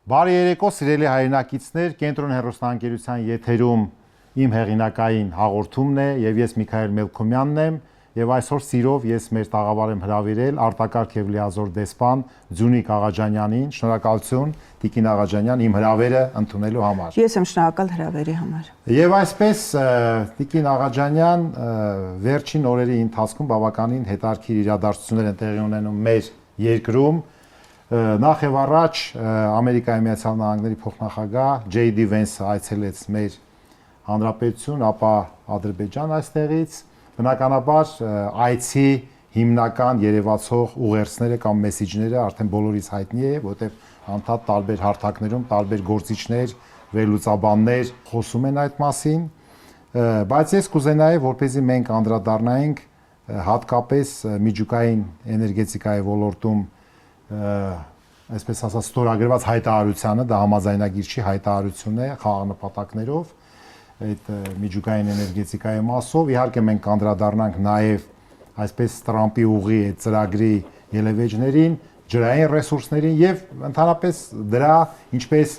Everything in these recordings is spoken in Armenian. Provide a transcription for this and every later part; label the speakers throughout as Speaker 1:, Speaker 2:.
Speaker 1: Բարի երեկո, սիրելի հայրենակիցներ, Կենտրոն հեռուստաընկերության եթերում իմ հեղինակային հաղորդումն է եւ ես Միքայել Մելքոմյանն եմ եւ այսօր սիրով ես մեր տաղավար եմ հրավիրել արտակարգ եւ լիազոր դեսպան Ձյունիկ Աղաջանյանին։ Շնորհակալություն Տիկին Աղաջանյան իմ հրավերը ընդունելու համար։
Speaker 2: Ես եմ շնորհակալ հրավերի համար։
Speaker 1: Եվ այսպես Տիկին Աղաջանյան վերջին օրերի ընթացքում բավականին հետաքրքիր իրադարձություններ են տեղի ունենում մեր երկրում։ Նախ եւ առաջ Ամերիկայի Միացյալ Նահանգների փոխնախագահ J.D. Vance-ը այցելեց մեր հանրապետություն, ապա Ադրբեջան այստեղից։ Բնականաբար այցի հիմնական երևացող ուղերձները կամ մեսիջները արդեն բոլորիս հայտնի է, որտեղ անդադ տարբեր հարթակներում տարբեր գործիչներ, վերլուծաբաններ խոսում են այդ մասին, բայց ես կուզենայի, որպեսզի մենք անդրադառնայինք հատկապես միջուկային էներգետիկայի ոլորտում այսպես ասած ստորագրված հայտարարությանը, դա համաձայնագիր չի, հայտարարություն է խաղաղ այդ միջուկային էներգետիկայի մասով, իհարկե մենք կանդրադառնանք նաև այսպես Տրամպի ուղի այդ ծրագրի ելևէջներին, ջրային ռեսուրսներին եւ ընդհանրապես դրա ինչպես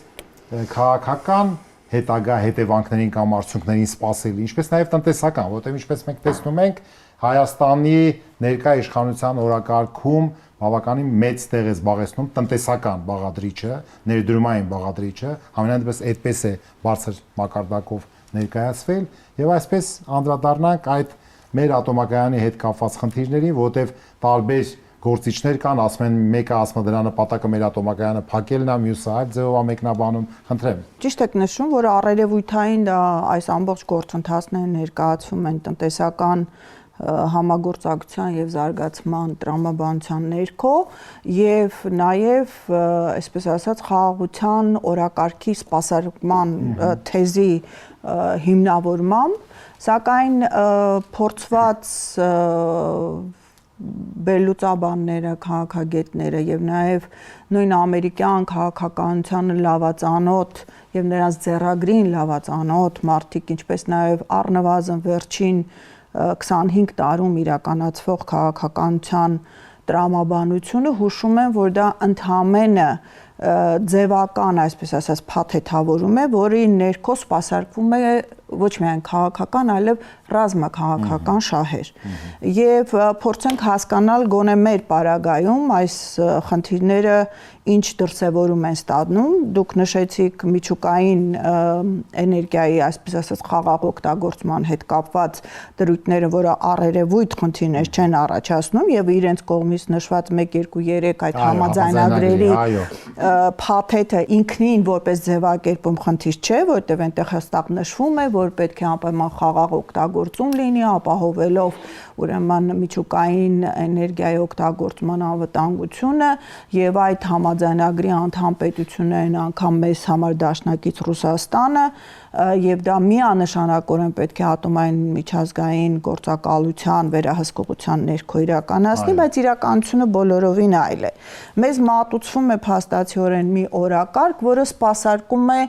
Speaker 1: քաղաքական հետագա հետևանքներին կամ արդյունքներին սպասելի, ինչպես նաև տնտեսական, որտեղ ինչպես մենք տեսնում ենք Հայաստանի ներկա իշխանության օրակարգում բավականին մեծ տեղ է զբաղեցնում տնտեսական բաղադրիչը, ներդրումային բաղադրիչը, համենայնդեպս այդպես է բարձր մակարդակով ներկայացվել եւ այսպես անդրադառնանք այդ մեր ատոմակայանի հետ կապված խնդիրներին, որտեղ տարբեր գործիչներ կան, ասում են մեկը ասում է դրա նպատակը մեր ատոմակայանը փակելն է, մյուսը այլ ձևով ամեկնաբանում, խնդրեմ։
Speaker 2: Ճիշտ եք նշում, որ առերևույթային դա այս ամբողջ գործընթացները ներկայացվում են տնտեսական համագործակցության եւ զարգացման տրամաբանության ներքո եւ նաեւ այսպես ասած խաղաղության օրակարգի սպասարկման թեզի հիմնավորմամբ, սակայն փորձված վերլուծաբանները, քաղաքագետները եւ նաեւ նույն ամերիկյան քաղաքականությանը լավացանոթ եւ նրանց ձեռագրին լավացանոթ մարդիկ, ինչպես նաեւ առնվազն վերջին 25 տարում իրականացվող քաղաքականության տրամաբանությունը հուշում են, որ դա ընդհանրապես ձևական, այսպես ասած, փաթեթավորում է, որի ներքո սպասարկվում է ոչ միայն քաղաքական, այլև ռազմաքաղաքական շահեր։ Եվ փորձենք հասկանալ գոնե մեր պարագայում այս խնդիրները ինչ դրսևորում են ստանում։ Դուք նշեցիք միջուկային էներգիայի, այսպես ասած, խաղաղ օգտագործման հետ կապված դրույթները, որը առերևույթ խնդիրներ չեն առաջացնում եւ իրենց կողմից նշված 1-2-3 այդ համաձայնագրերի փաթեթը ինքնին որպես ձևակերպում խնդիր չէ, որտեղ այնտեղ հստակ նշվում է, որ պետք է անպայման խաղաղ օգտագործում լինի, ապահովելով ուրեմն միջուկային էներգիայի օգտագործման անվտանգությունը եւ այդ համաձայնագրի անդամ պետություններն անգամ մեզ համար դաշնակից Ռուսաստանը եւ դա միանշանակորեն պետք է ատոմային միջազգային գործակալության վերահսկողության ներքո իրականացնի, բայց իրականությունը բոլորովին այլ է։ Մեզ մատուցվում է փաստացիորեն մի օրակարգ, որը սպասարկում է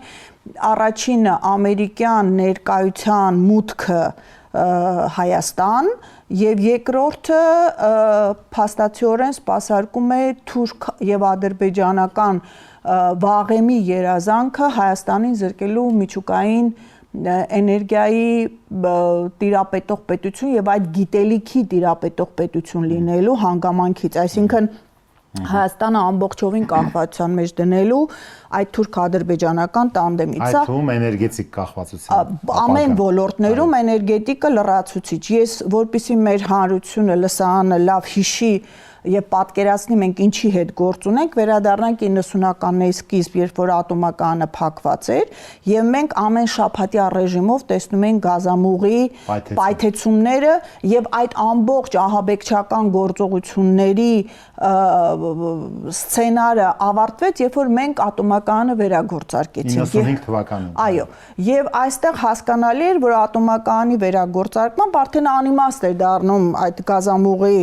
Speaker 2: առաջինը ամերիկյան ներկայության մուտքը Հայաստան եւ երկրորդը փաստացիորեն սպասարկում է թուրք եւ ադրբեջանական վաղեմի երազանքը Հայաստանին զրկելու միջուկային էներգիայի տիրապետող պետություն եւ այդ գիտելիքի տիրապետող պետություն լինելու հանգամանքից, այսինքն Հայաստանը ամբողջովին կախվածության մեջ դնելու այդ թուրք-ադրբեջանական տանդեմից,
Speaker 1: այդ թվում էներգետիկ կախվածության
Speaker 2: ամեն ոլորտներում էներգետիկը լրացուցիչ։ Ես որպեսզի մեր հանրությունը լսանը լավ հիշի եւ պատկերացնի մենք ինչի հետ գործ ունենք, վերադառնանք 90-ականների սկիզբ, երբ որ ատոմակայանը փակված էր եւ մենք ամեն շաբաթյա ռեժիմով տեսնում ենք գազամուղի պայթեցումները եւ այդ ամբողջ ահաբեկչական գործողությունների սցենարը ավարտվեց, երբ որ մենք ատոմակայանը վերագործարկեցինք
Speaker 1: 95 թվականին։
Speaker 2: Այո, եւ այստեղ հասկանալի էր, որ ատոմակայանի վերագործարկման արդեն անիմաստ էր դառնում այդ գազամուղի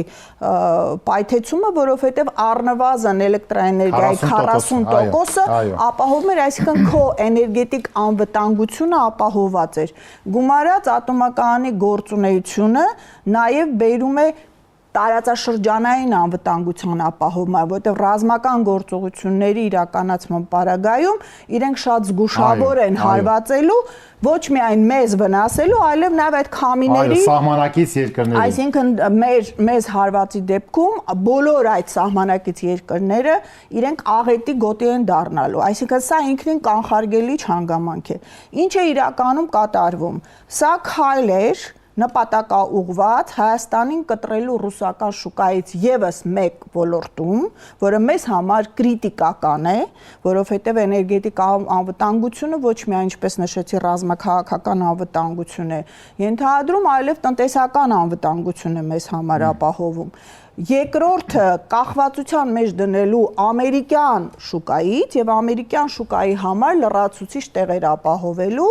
Speaker 2: պայթեցումը, որովհետև առնվազն էլեկտրաէներգիայի 40%-ը ապահովում էր, այսինքն քո էներգետիկ անվտանգությունը ապահոված էր։ Գումարած ատոմակայանի գործունեությունը նաև բերում է տարածաշրջանային անվտանգության ապահովումը, որտեղ ռազմական գործողությունների իրականացման պարագայում իրենք շատ զգուշավոր են հարվածելու ոչ միայն մեզ վնասելու, այլև նաև այդ քամիների
Speaker 1: սահմանակից երկրների։
Speaker 2: Այսինքն մեզ հարվածի դեպքում բոլոր այդ սահմանակից երկրները իրենք աղետի գոտի են դառնալու։ Այսինքն սա ինքնին կանխարգելիչ հանգամանք է։ Ինչ է իրականում կատարվում։ Սա քայլ էր նպատակաուղղված Հայաստանին կտրելու ռուսական շուկայից եւս մեկ ոլորտում, որը մեզ համար կրիտիկական է, որովհետեւ էներգետիկ անվտանգությունը ոչ միայն ինչպես նշեցի ռազմաքաղաքական անվտանգություն է ենթադրում, այլև տնտեսական անվտանգություն է մեզ համար ապահովում։ Երկրորդը կախվածության մեջ դնելու ամերիկյան շուկայից եւ ամերիկյան շուկայի համար լրացուցիչ տեղեր ապահովելու,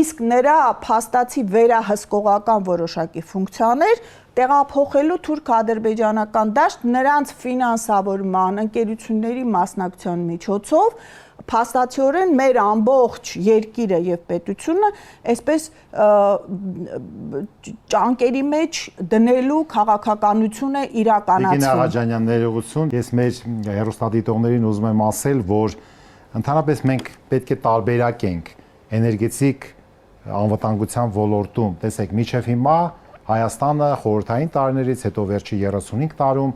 Speaker 2: իսկ նրա փաստացի վերահսկողական որոշակի ֆունկցիաներ տեղափոխելու թուրք-ադրբեջանական դաշտ նրանց ֆինանսավորման ընկերությունների մասնակցության միջոցով փաստացիորեն մեր ամբողջ երկիրը եւ պետությունը այսպես ճանկերի մեջ դնելու քաղաքականությունը իրականացվում։
Speaker 1: Տիկին Աղաջանյան, ներողություն, ես մեր հեռուստադիտողներին ուզում եմ ասել, որ ընդհանրապես մենք պետք է տարբերակենք էներգետիկ անվտանգության ոլորտում։ Տեսեք, միջև հիմա Հայաստանը խորհրդային տարիներից հետո վերջի 35 տարում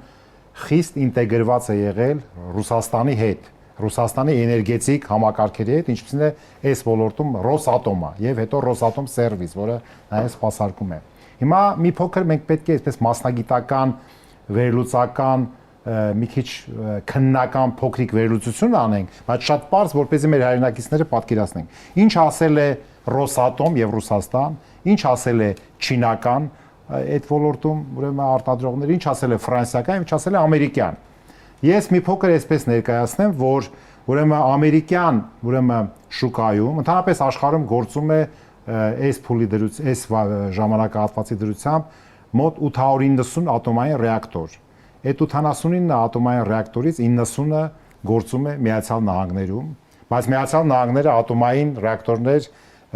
Speaker 1: խիստ ինտեգրված է եղել Ռուսաստանի հետ, Ռուսաստանի էներգետիկ համակարգերի հետ, ինչպիսին է այս ոլորտում Ռոսատոմը եւ հետո Ռոսատոմ սերվիս, որը նաեւ սպասարկում է։ Հիմա մի փոքր մենք պետք է այսպես մասնագիտական, վերլուծական, մի քիչ քննական փոքրիկ վերլուծություն անենք, բայց շատ པարզ, որպեսզի մեր հայրենակիցները պատկերացնեն։ Ինչ ասել է Ռոսատոմ եւ Ռուսաստան, ինչ ասել է չինական այդ ոլորտում, ուրեմն արտադրողները, ինչ ասել է ֆրանսիական, ինչ ասել է ամերիկյան։ Ես մի փոքր այսպես ներկայացնեմ, որ ուրեմն ամերիկյան, ուրեմն շուկայում, ընդհանրապես աշխարհում գործում է այս փուլի դրությամբ, այս ժամանակահատվածի դրությամբ մոտ 890 ատոմային ռեակտոր։ Այդ 89 ատոմային ռեակտորից 90-ը գործում է Միացյալ Նահանգներում, բայց Միացյալ Նահանգները ատոմային ռեակտորներ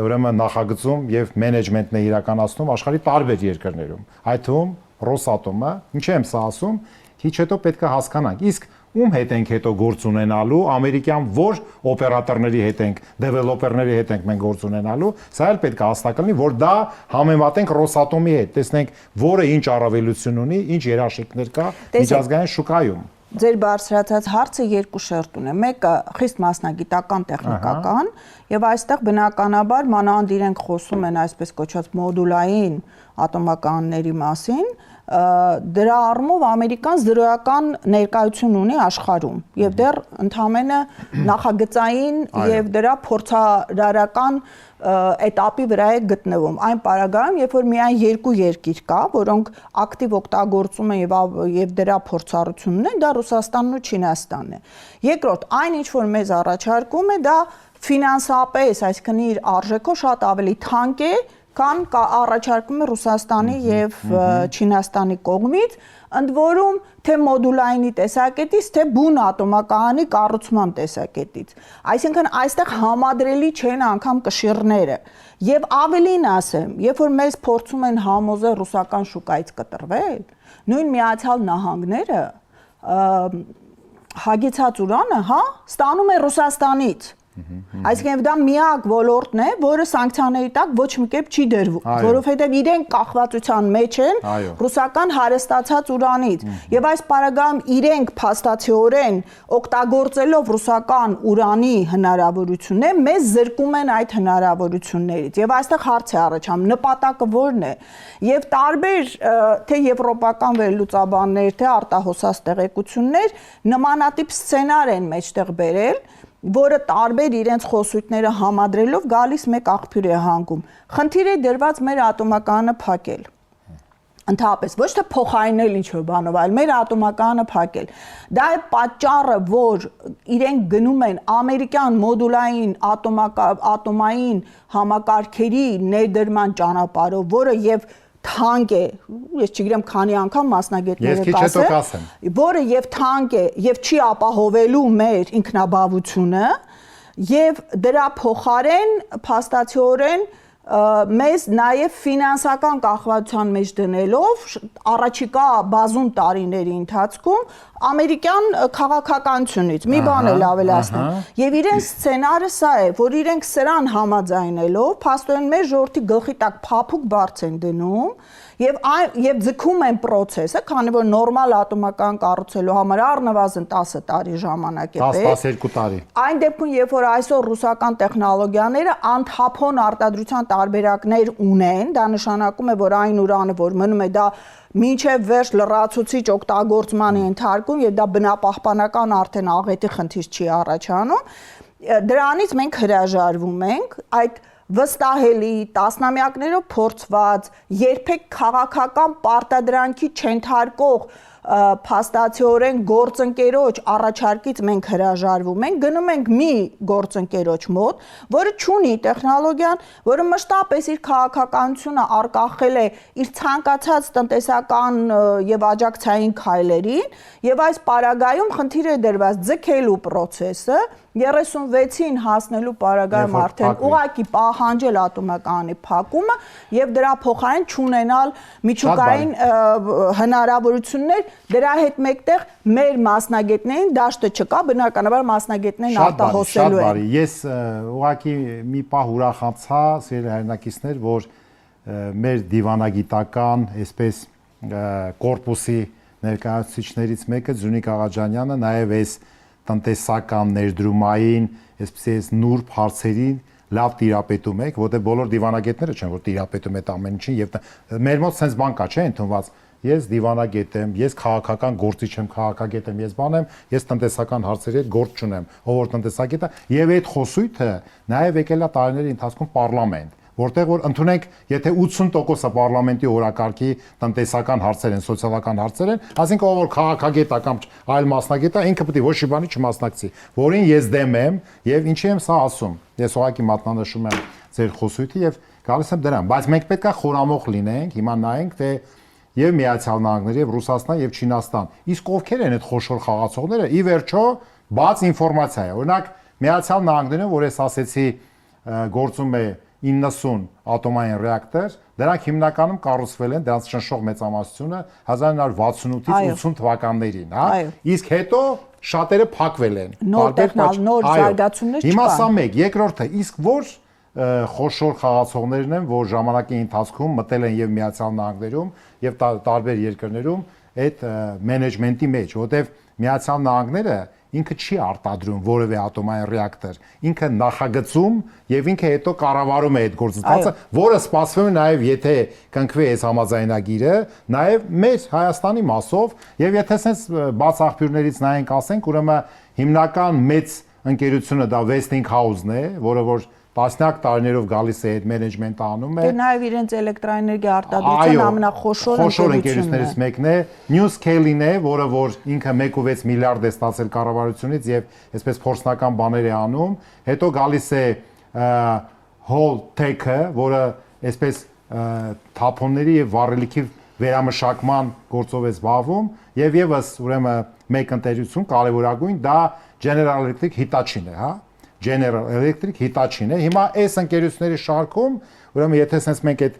Speaker 1: ուրեմն նախագծում եւ մենեջմենտն է իրականացնում աշխարհի տարբեր երկրներում, այդ թվում Ռոսատոմը, ինչի եմ սա ասում, քիչ հետո պետք է հասկանանք, իսկ ում հետ ենք հետո գործ ունենալու, ամերիկյան որ օպերատորների հետ ենք, դեվելոպերների հետ ենք մենք գործ ունենալու, սա էլ պետք է հստակ լինի, որ դա համեմատենք Ռոսատոմի հետ, տեսնենք որը ինչ առավելություն ունի, ինչ երաշխիքներ կա միջազգային շուկայում։
Speaker 2: Ձեր բարձրացած հարցը երկու շերտ ունի։ Մեկը խիստ մասնագիտական, տեխնիկական, եւ այստեղ բնականաբար մանավանդ իրենք խոսում են այսպես կոչված մոդուլային ատոմականների մասին, դրա առումով Ամերիկան զրոյական ներկայություն ունի աշխարհում եւ դեռ ընդհանրապես նախագծային եւ դրա փորձարարական էտապի վրա է գտնվում։ Այն պարագայում, երբ որ միայն երկու երկիր կա, որոնք ակտիվ օգտագործում են եւ դրա փորձառությունն են, դա Ռուսաստանն ու Չինաստանն է։ Երկրորդ, այն ինչ որ մեզ առաջարկում է, դա ֆինանսապես, այսինքն իր արժեքով շատ ավելի թանկ է, քան առաջարկում է Ռուսաստանի եւ Չինաստանի կողմից, ընդ որում թե մոդուլայինի տեսակետից, թե բուն ատոմակայանի կառուցման տեսակետից։ Այսինքն այստեղ համադրելի չեն անգամ կշիռները։ Եվ ավելին ասեմ, երբ որ մեզ փորձում են համոզել ռուսական շուկայից կտրվել, նույն Միացյալ Նահանգները հագեցած ուրանը, ստանում է Ռուսաստանից։ Այսինքն դա միակ ոլորտն է, որը սանկցիաների տակ ոչ մի կերպ չի դրվում, որովհետև իրենք կախվածության մեջ են ռուսական հարստացած ուրանից, եւ այս պարագայում իրենք փաստացիորեն օգտագործելով ռուսական ուրանի հնարավորություններ, մեզ զրկում են այդ հնարավորություններից։ Եվ այստեղ հարց է առաջանում, նպատակը ո՞րն է։ Եվ տարբեր թե եվրոպական վերլուծաբաններ, թե արտահոսած տեղեկություններ նմանատիպ սցենար են մեջտեղ բերել, որը տարբեր իրենց խոսույթները համադրելով գալիս մեկ աղբյուր է հանգում։ Խնդիր է դրված մեր ատոմականը փակել։ Ընդհանրապես ոչ թե փոխարինել ինչ-որ բանով, այլ մեր ատոմականը փակել։ Դա է պատճառը, որ իրենք գնում են ամերիկյան մոդուլային ատոմային համակարգերի ներդրման ճանապարհով, որը եւ թանկ է, ես չգիտեմ քանի անգամ մասնագետները կասեն, որը եւ թանկ է եւ չի ապահովելու մեր ինքնաբավությունը եւ դրա փոխարեն փաստացիորեն մեզ նաև ֆինանսական կախվածության մեջ դնելով առաջիկա բազում տարիների ընթացքում ամերիկյան քաղաքականությունից մի բան էլ ավելացնում եւ իրենց սցենարը սա է, որ իրենք սրան համաձայնելով փաստորեն մեր ժողովրդի գլխի տակ փափուկ բարձ են դնում եւ ձգում են process-ը, քանի որ նորմալ ատոմական կառուցելու համար առնվազն 10 տարի ժամանակ է պետք։
Speaker 1: 10-12 տարի։ Այն
Speaker 2: դեպքում, երբ որ այսօր ռուսական տեխնոլոգիաները անթափոն արտադրության տարբերակներ ունեն, դա նշանակում է, որ այն ուրանը, որ մնում է դա մինչև վերջ լրացուցիչ օգտագործման ենթարկում եւ դա բնապահպանական արդեն աղետի խնդիր չի առաջանում, դրանից մենք հրաժարվում ենք այդ վստահելի, տասնամյակներով փորձված, երբեք քաղաքական պարտադրանքի չենթարկող փաստացիորեն գործընկերոջ առաջարկից մենք հրաժարվում ենք, գնում ենք մի գործընկերոջ մոտ, որը չունի տեխնոլոգիան, որը մշտապես իր քաղաքականությունը արկախել է իր ցանկացած տնտեսական եւ աջակցային քայլերին, եւ այս պարագայում խնդիր է դրված ձգելու process-ը 36-ին հասնելու պարագայում արդեն ուղակի պահանջել ատոմականի փակումը եւ դրա փոխարեն չունենալ միջուկային հնարավորություններ, դրա հետ մեկտեղ մեր մասնագետներին դաշտը չկա, բնականաբար մասնագետներն արտահոսելու են։
Speaker 1: Ես ուղակի մի պահ ուրախացա, սիրելի հայրենակիցներ, որ մեր դիվանագիտական, այսպես կորպուսի ներկայացուցիչներից մեկը Զունիկ Աղաջանյանը նաեւ այս տնտեսական ներդրումային, այսպես նուրբ հարցերին լավ տիրապետում եք, որտեղ բոլոր դիվանագետները չեն, որ տիրապետում այդ ամեն ինչին եւ մեր մոտ sense բան կա, չէ՞, ընդունված։ Ես դիվանագետ եմ, ես քաղաքական գործիչ եմ, քաղաքագետ եմ, ես բան եմ, ես տնտեսական հարցերի հետ գործ չունեմ, ով որ տնտեսագետ է, եւ այդ խոսույթը նաեւ եկել է տարիների ընթացքում պարլամենտ, որտեղ որ ընդունենք, եթե 80%-ը պարլամենտի օրակարգի տնտեսական հարցեր են, սոցիալական հարցեր են, ասենք ով որ քաղաքագետ է կամ այլ մասնագետ է, ինքը պետք է ոչ մի բանի չմասնակցի, որին ես դեմ եմ եւ ինչի եմ սա ասում։ Ես ուղղակի մատնանշում եմ ձեր խոսույթը եւ գալիս եմ դրան, բայց մենք պետք է խորամոխ լինենք, հիմա նայենք թե եւ Միացյալ Նահանգներ եւ Ռուսաստան եւ Չինաստան։ Իսկ ովքեր են այդ խոշոր խաղացողները։ Ի վերջո, բաց ինֆորմացիա է։ Օրինակ Միացյալ Նահանգները, որ ես ասեցի, գործում է 90 ատոմային ռեակտոր, դրանք հիմնականում կառուցվել են, դրանց ճնշող մեծամասնությունը 1968-ից 80 թվականներին, հա։ Իսկ հետո շատերը փակվել են։
Speaker 2: Նոր զարգացումներ չկան։
Speaker 1: Հիմա սա մեկ, երկրորդը, իսկ որ խոշոր խաղացողներն են, որ ժամանակի ընթացքում մտել են եւ Միացյալ Նահանգներում եւ տարբեր երկրներում այդ մենեջմենտի մեջ, որտեւ Միացյալ Նահանգները ինքը չի արտադրում որևէ ատոմային ռեակտոր, ինքը նախագծում եւ ինքը հետո կառավարում է այդ գործընթացը, որը սպասվում է նաեւ եթե կնքվի այս համաձայնագիրը, նաեւ մեր Հայաստանի մասով եւ եթե sense բաց աղբյուրներից նայենք ասենք, ուրեմն հիմնական մեծ ընկերությունը դա Westinghouse-ն է, որը որ տասնյակ տարիներով գալիս է այդ մենեջմենտը անում է։
Speaker 2: Դե նաև իրենց էլեկտրաէներգիա արտադրության ամենախոշոր
Speaker 1: ընկերություններից մեկն է։ NewScale-ին է, որը որ ինքը 1.6 միլիարդ է ստացել կառավարությունից եւ այսպես փորձնական բաներ է անում։ Հետո գալիս է Holtec-ը, որը այսպես թափոնների եւ վառելիքի վերամշակման գործով է զբաղվում եւ եւս ուրեմն մեկ ընկերություն կարևորագույն դա General Electric Hitachi-ն է, հա։ General Electric Hitachi-ն է։ Հիմա այս ընկերությունների շարքում, ուրեմն եթե sense մենք այդ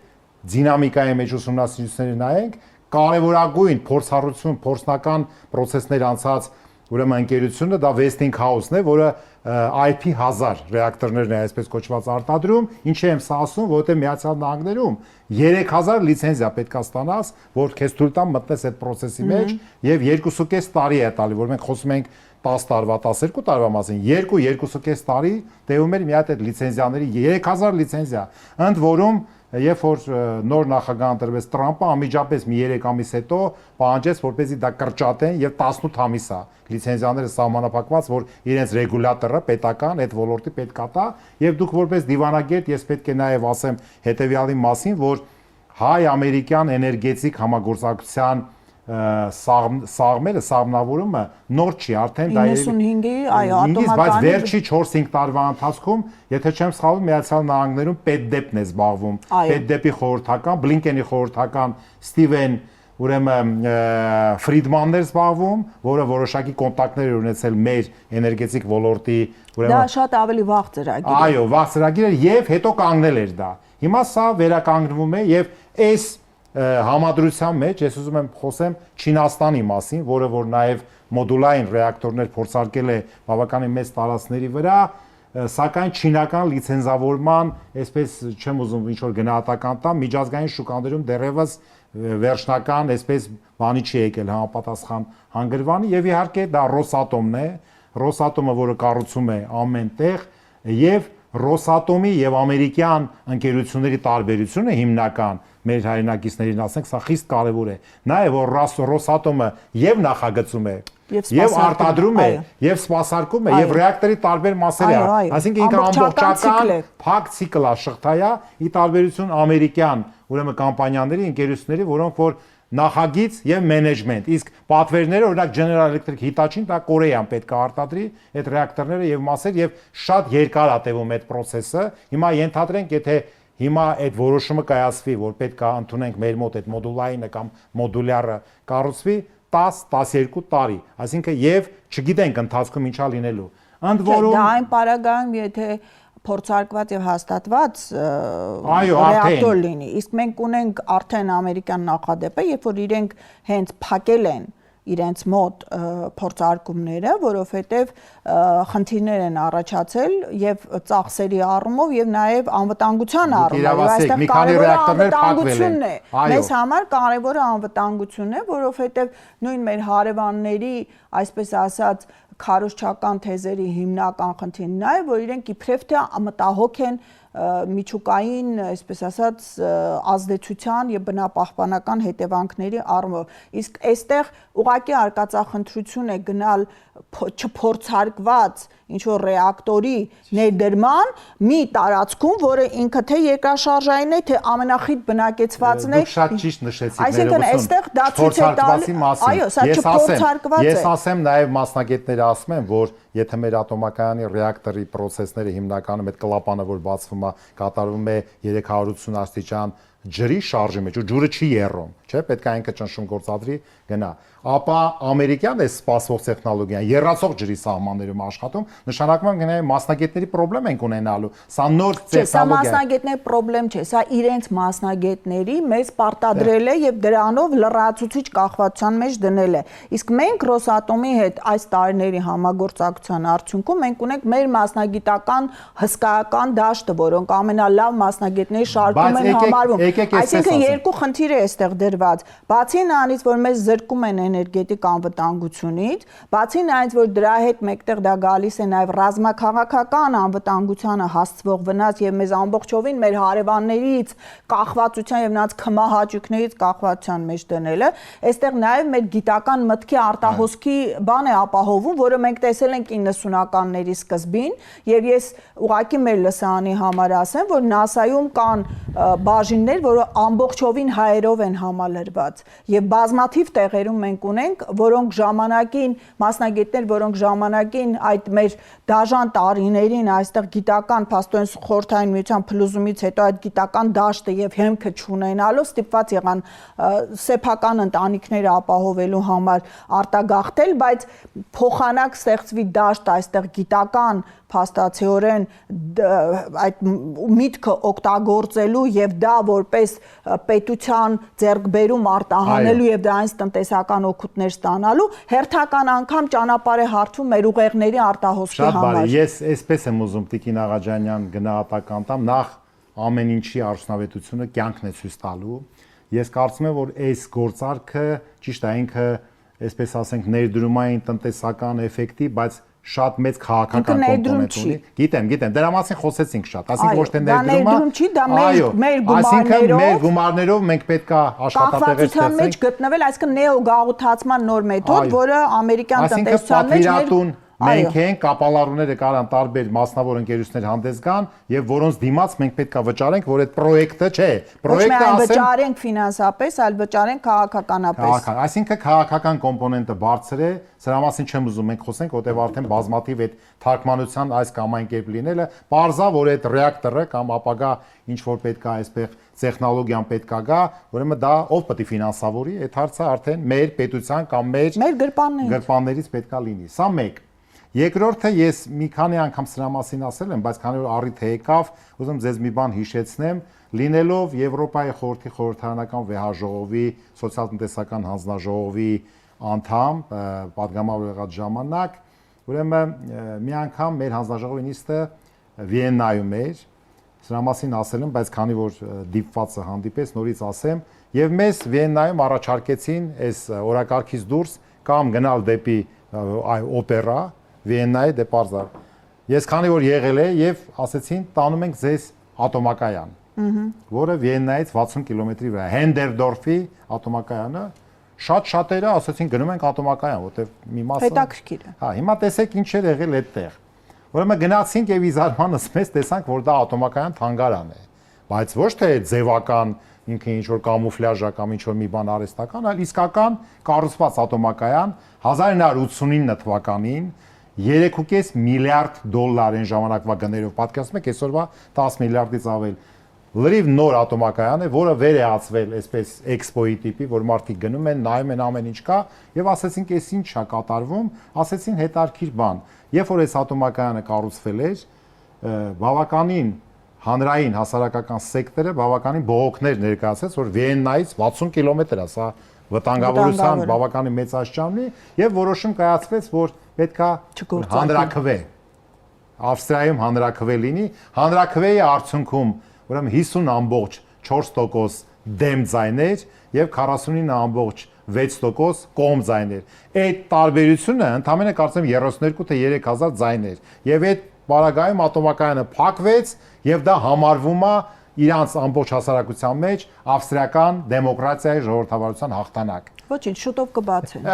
Speaker 1: դինամիկայի մեջ ուսումնասիրությունները նայենք, կարևորագույն փորձառություն, փորձնական process-ներ անցած ուրեմն ընկերությունը դա Westinghouse-ն է, որը IP1000 ռեակտորներն է այսպես կոչված արտադրում, ինչի եմ սա ասում, որովհետև Միացյալ Նահանգներում 3000 լիցենզիա պետք է ստանաս, որ քեզ թույլ տան մտնես այդ process-ի մեջ եւ 2.5 տարի է տալի, որ մենք խոսում ենք 10 տարվա, 12 տարվա մասին, 2.5 տարի տևում էր մի հատ այդ լիցենզիաների 3000 լիցենզիա, ընդ որում երբ որ նոր նախագահ ընտրվեց Տրամպը, անմիջապես մի 3 ամիս հետո պահանջեց, որպեսզի դա կրճատեն եւ 18 ամիս է լիցենզիաները սահմանափակված, որ իրենց ռեգուլատորը պետական այդ ոլորտի պետք է տա եւ դուք որպես դիվանագետ ես պետք է նաեւ ասեմ հետեւյալի մասին, որ հայ-ամերիկյան էներգետիկ համագործակցության սաղմնավորումը նոր չի, արդեն դա
Speaker 2: 95-ի, այո, ատոմականի,
Speaker 1: բայց վերջի 4-5 տարվա ընթացքում, եթե չեմ սխալվում, Միացյալ Նահանգներում պետդեպն է զբաղվում, պետդեպի խորհրդական, Բլինկենի խորհրդական Ստիվեն ուրեմն Ֆրիդմաններ զբաղվում, որը որոշակի կոնտակտներ էր ունեցել մեր էներգետիկ ոլորտի, ուրեմն
Speaker 2: դա շատ ավելի վաղ ծրագիր է։
Speaker 1: Այո, վաղ ծրագիր էր եւ հետո կանգնել էր դա։ Հիմա սա վերականգնվում է եւ այս համադրության մեջ ես ուզում եմ խոսեմ Չինաստանի մասին, որը որ նաեւ մոդուլային ռեակտորներ փորձարկել է բավականին մեծ տարածքների վրա, սակայն չինական լիցենզավորման, այսպես չեմ ուզում ինչ որ գնահատական տամ, միջազգային շուկաներում դեռևս վերջնական այսպես բանի չի եկել համապատասխան հանգրվանի եւ իհարկե դա Ռոսատոմն է, Ռոսատոմը, որը կառուցում է ամեն տեղ եւ Ռոսատոմի եւ ամերիկյան ընկերությունների տարբերությունը հիմնական մեր հայրենակիցներին ասենք, սա խիստ կարեւոր է։ Նաեւ որ Ռոսատոմը եւ նախագծում է եւ արտադրում է եւ սպասարկում է եւ ռեակտորի տարբեր մասեր է, այսինքն ինքը ամբողջական փակ ցիկլ է, շղթայա, ի տարբերություն ամերիկյան, ուրեմն կամպանիաների, ընկերությունների, որոնք որ նախագիծ եւ մենեջմենտ, իսկ պատվերները օրինակ General Electric Hitachi-ն դա Կորեան պետք է արտադրի այդ ռեակտորները եւ մասեր եւ շատ երկար է տևում այդ process-ը։ Հիմա ենթադրենք, եթե հիմա այդ որոշումը կայացվի, որ պետք է ընդունենք մեր մոտ այդ մոդուլայինը կամ մոդուլյարը կառուցվի 10-12 տարի, այսինքն եւ չգիտենք ընթացքում ինչա լինելու։ Ընդ որում
Speaker 2: դա այն պարագայում, եթե փորձարկված եւ հաստատված ռեակտոր լինի, իսկ մենք ունենք արդեն ամերիկյան նախադեպը, երբ որ իրենք հենց փակել են իրենց մոտ փորձարկումները, որովհետև խնդիրներ են առաջացել եւ ծախսերի առումով եւ նաեւ անվտանգության առումով, այստեղ կարևորը անվտանգությունն է։ Մեզ համար կարևորը անվտանգությունն է, որովհետև նույն մեր հարևանների, այսպես ասած, քարոզչական թեզերի հիմնական խնդիրն է, որ իրենք իբրև թե մտահոգ են միջուկային, այսպես ասած, ազդեցության եւ բնապահպանական հետևանքների առումով։ Իսկ այստեղ ուղղակի արկածախնդրություն է գնալ չփորձարկված ինչ որ ռեակտորի ներդրման մի տարածքում, որը ինքը թե երկրաշարժային է, թե ամենախիտ բնակեցվածն է։
Speaker 1: Դուք շատ ճիշտ նշեցիք,
Speaker 2: այսինքն այստեղ դա ցույց է տալիս, այո, սա չփորձարկված է։
Speaker 1: Ես ասեմ նաեւ մասնագետները ասում են, որ եթե մեր ատոմակայանի ռեակտորի process-ները հիմնականում այդ կլապանը, որ բացվում է, կատարվում է 380 աստիճան ջրի շարժի մեջ ու ջուրը չի եռում, չէ՞, պետք է ինքը ճնշում գործադրի, գնա։ Ապա ամերիկյան է սպասվող տեխնոլոգիան եռացող ջրի սահմաններում աշխատում, նշանակում է գնա մասնագետների խնդրեմ ենք ունենալու։ Սա նոր տեխնոլոգիա։
Speaker 2: Սա մասնագետների խնդրեմ չէ, սա իրենց մասնագետների մեզ պարտադրել է եւ դրանով լրացուցիչ կախվածության մեջ դնել է։ Իսկ մենք Ռոսատոմի հետ այս տարիների համագործակցության արդյունքում մենք ունենք մեր մասնագիտական հսկայական դաշտը, որոնք ամենալավ մասնագետների շարքում են համարվում։ Այսինքն երկու խնդիր է այստեղ դրված։ Բացի նրանից, որ մեզ զրկում են էներգետիկ անվտանգությունից, բացի նրանից, որ դրա հետ մեկտեղ դա գալիս է նաև ռազմաքաղաքական անվտանգությանը հասցվող վնաս եւ մեզ ամբողջովին մեր հարևաններից կախվածության եւ նրանց քմահաճույքներից կախվածության մեջ դնելը, այստեղ նաև մեր գիտական մտքի արտահոսքի բան է ապահովում, որը մենք տեսել ենք 90-ականների սկզբին, եւ ես ուղղակի մեր լսարանի համար ասեմ, որ NASA-ում կան բաժիններ, որը ամբողջովին հայերով են համալրված եւ բազմաթիվ տեղերում մենք ունենք, որոնք ժամանակին մասնագետներ, որոնք ժամանակին այդ մեր դաժան տարիներին այստեղ գիտական փաստորեն խորհրդային միության փլուզումից հետո այդ գիտական դաշտը եւ հեմքը չունենալով ստիպված եղան սեփական ընտանիքները ապահովելու համար արտագաղթել, բայց փոխանակ ստեղծվի դաշտ այստեղ գիտական փաստացիորեն այդ միտքը օգտագործելու եւ դա որպես պետության ձեռքբերում արտահանելու եւ դրանից տնտեսական օգուտներ ստանալու հերթական անգամ ճանապարհ է հարթվում մեր ուղեղների արտահոսքի համար։
Speaker 1: Շատ բարի, ես այսպես եմ ուզում Տիկին Աղաջանյան գնահատական տամ, նախ ամեն ինչի արդյունավետությունը կյանքն է ցույց տալու։ Ես կարծում եմ, որ այս գործարքը ճիշտ է ինքը, այսպես ասենք, ներդրումային տնտեսական էֆեկտի, բայց շատ մեծ քաղաքական կոմպոնենտ ունի։ Գիտեմ, դրա մասին խոսեցինք շատ, ասենք ոչ թե ներդրումը,
Speaker 2: ներդրում չի, դա մեր գումարներով,
Speaker 1: մեր գումարներով մենք պետք է աշխատատեղեր
Speaker 2: կախվածության մեջ գտնվել, այսինքն նեոգաղութացման նոր մեթոդ, որը ամերիկյան տնտեսության մեջ
Speaker 1: մենք ենք կապալառուները կարան տարբեր մասնավոր ընկերություններ հանդես գան եւ որոնց դիմաց մենք պետք է վճարենք, որ այդ պրոյեկտը չէ, պրոյեկտը ասեմ
Speaker 2: վճարենք ֆինանսապես, այլ վճարենք քաղաքականապես։
Speaker 1: Այսինքն քաղաքական կոմպոնենտը բարձր է, սրա մասին չեմ ուզում մենք խոսենք, որտեղ արդեն բազմաթիվ այդ թարգմանության այս կամ այն կերպ լինելը, բարձա որ այդ ռեակտորը կամ ապագա ինչ որ պետք է այսպես տեխնոլոգիան պետք է գա, ուրեմն դա ով պետք է ֆինանսավորի, այդ հարցը արդեն մեր պետության կամ մեր
Speaker 2: գրպաններից
Speaker 1: պետք է լինի։ Սա մեկ։ Երկրորդը ես մի քանի անգամ սրա մասին ասել եմ, բայց քանի որ առիթ եկավ, ուզում ձեզ մի բան հիշեցնեմ, լինելով Եվրոպայի խորհրդի խորհրդարանական վեհաժողովի սոցիալ-տնտեսական հանձնաժողովի անդամ, պատգամավոր եղած ժամանակ, ուրեմն մի անգամ մեր հանձնաժողովի նիստը Վիեննայում էր, սրա մասին ասել եմ, բայց քանի որ դիպվածը հանդիպես նորից ասեմ, եւ մեզ Վիեննայում առաջարկեցին այս օրակարգից դուրս կամ գնալ դեպի օպերա Վիեննայի դեպարզա։ Ես քանի որ եղել եմ եւ ասեցին տանում ենք ձեզ ատոմակայան, որը Վիեննայից 60 կիլոմետրի վրա, Հենդերդորֆի ատոմակայանը, շատերը ասեցին գնում ենք ատոմակայան, որտեվ մի մասը
Speaker 2: հետաքրքիր է։
Speaker 1: Հա, հիմա տեսեք ինչ էր եղել այդտեղ։ Ուրեմն գնացինք եւ իզարմանս մեզ տեսանք, որ դա ատոմակայան թանգարան է, բայց ոչ թե ձևական ինքը ինչ որ կամուֆլյաժա կամ ինչ որ մի բան արհեստական, այլ իսկական կառուցված ատոմակայան 1989 թվականին 3.5 միլիարդ դոլար այն ժամանակվա գներով պատկերացնում եք այսօրվա 10 միլիարդից ավել լրիվ նոր ատոմակայան է, որը վերեացվել այսպես էքսպոյի տիպի, որ մարդիկ գնում են, նայում են ամեն ինչ կա եւ ասեցինք էս ինչ է կատարվում, ասեցին հետարքիր բան։ Երբ որ այս ատոմակայանը կառուցվել էր, բավականին հանրային հասարակական սեկտորը բավականին բողոքներ ներկայացրեց, որ Վիեննայից 60 կիլոմետր է, սա վտանգավորության բավականին մեծ աշճանն է եւ որոշում կայացվեց, որ պետքա հանրաքվե Ավստրիայում հանրաքվե լինի, հանրաքվեի արդյունքում ուրեմն 50.4% դեմ ձայներ եւ 49.6% կողմ ձայներ։ Այդ տարբերությունը ընդամենը կարծեմ 32 թե 3000 ձայներ։ Եվ այդ բարագայում ատոմակայանը փակվեց եւ դա համարվում է իրանց ամբողջ հասարակության մեջ ավստրիական դեմոկրատիայի ժողովրդավարության հաղթանակ։
Speaker 2: Ոչինչ, շուտով կբացեն։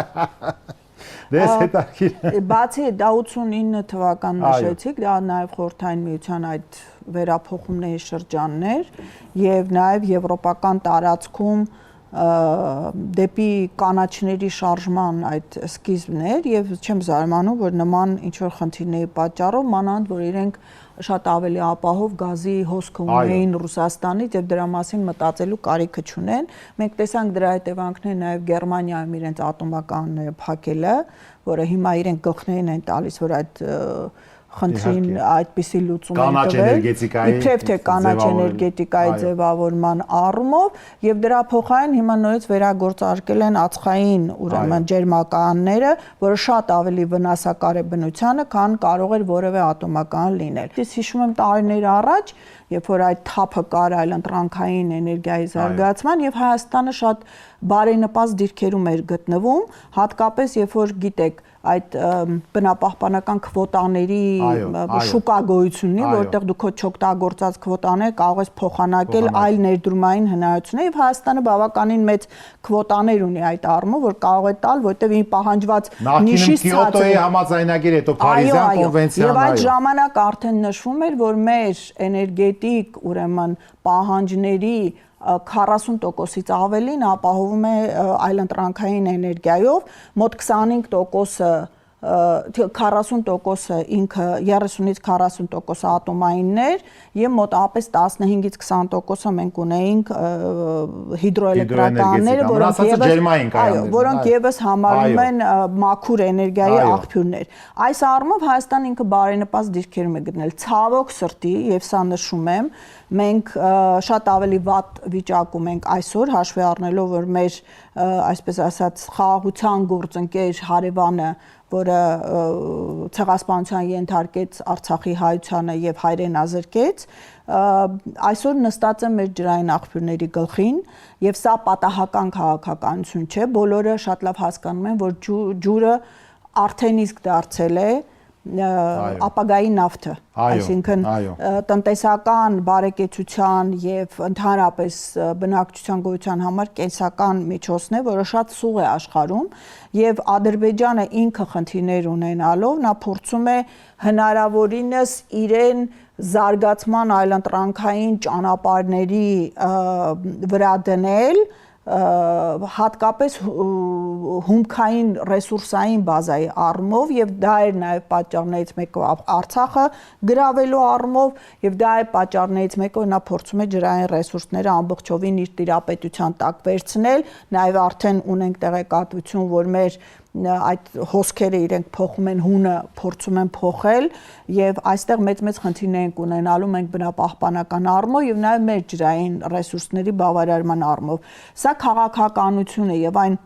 Speaker 1: Դες հետաքրքիր։
Speaker 2: Բացի դա 89 թվական նշեցիք, դա նաև խորհրդային միության այդ վերափոխումների շրջանն էր եւ նաև եվրոպական տարածքում դեպի կանաչների շարժման այդ սկիզբներ եւ չեմ զարմանում, որ նման ինչ որ խնդիրների պատճառով մանավանդ որ իրենք շատ ավելի ապահով գազի հոսք ունեին Ռուսաստանից եւ դրա մասին մտածելու կարիքը չունեն։ Մենք տեսանք դրա հետևանքները նաեւ Գերմանիայում իրենց ատոմականները փակելը, որը հիմա իրենք գլխներին են տալիս, որ այդ խնդրին այդպիսի լուծում են տվել, իբրև թե կանաչ էներգետիկայի ձևավորման առումով եւ դրա փոխարեն հիմա նորից վերագործարկել են ածխային ուրեմն ջերմականները, որը շատ ավելի վնասակար է բնությանը, քան կարող էր որևէ ատոմական լինել։ Ես հիշում եմ տարիներ առաջ, երբ որ այդ թափը կար այլընտրանքային էներգիայի զարգացման եւ Հայաստանը շատ բարենպաստ դիրքերում էր գտնվում, հատկապես երբ որ գիտեք այդ բնապահպանական քվոտաների շուկա գոյությունի, որտեղ դու քո չօգտագործած քվոտաները կարող ես փոխանակել այլ ներդրումային հնարավորություններ եւ Հայաստանը բավականին մեծ քվոտաներ ունի այդ առումով, որ կարող է տալ, որտեղ ի պահանջված նիշից
Speaker 1: Կիոտոյի համաձայնագիր, հետո Փարիզյան կոնվենցիան,
Speaker 2: եւ այդ ժամանակ արդեն նշվում էր, որ մեր էներգետիկ ուրեմն պահանջների 40%-ից ավելին ապահովում է այլընտրանքային էներգիայով, մոտ 25%-ը 40%-ը ինքը 30-ից 40% ատոմայիններ եւ մոտավորապես 15-ից 20%-ը մենք ունեինք հիդրոէլեկտրականները, որոնք եւս համարվում են մաքուր էներգիայի աղբյուրներ։ Այս առումով Հայաստանը ինքը բարենպաստ դիրքերում է գտնել։ Ցավոք սրտի, եւ սա նշում եմ, մենք շատ ավելի վատ վիճակում ենք այսօր, հաշվի առնելով, որ մեր այսպես ասած խաղաղության գործընկեր հարևանը, որը ցեղասպանության ենթարկեց Արցախի հայությանը եւ հայրենազրկեց, այսօր նստած է մեր ջրային աղբյուրների գլխին եւ սա պատահական քաղաքականություն չէ, բոլորը շատ լավ հասկանում են, որ ջուրը արդեն իսկ դարձել է ապագայի նավթը, այսինքն տնտեսական բարեկեցության եւ ընդհանրապես բնակչության գոյության համար կենսական միջոցն է, որը շատ սուղ է աշխարհում եւ Ադրբեջանը ինքը խնդիրներ ունենալով նա փորձում է հնարավորինս իրեն զարգացման այլընտրանքային ճանապարհների վրա դնել հատկապես հումքային ռեսուրսային բազայի առումով եւ դա էր նաեւ պատճառներից մեկը Արցախը գրավելու առումով եւ դա է պատճառներից մեկը որ նա փորձում է ջրային ռեսուրսները ամբողջովին իր տիրապետության տակ վերցնել, նաեւ արդեն ունենք տեղեկատվություն, որ մեր այդ հոսքերը իրենք փոխում են հունը, փորձում են փոխել եւ այստեղ մեծ խնդիրներ ենք ունենալու մենք բնապահպանական առումով եւ նաեւ մեր ջրային ռեսուրսների բավարարման առումով։ Սա քաղաքականություն է եւ այն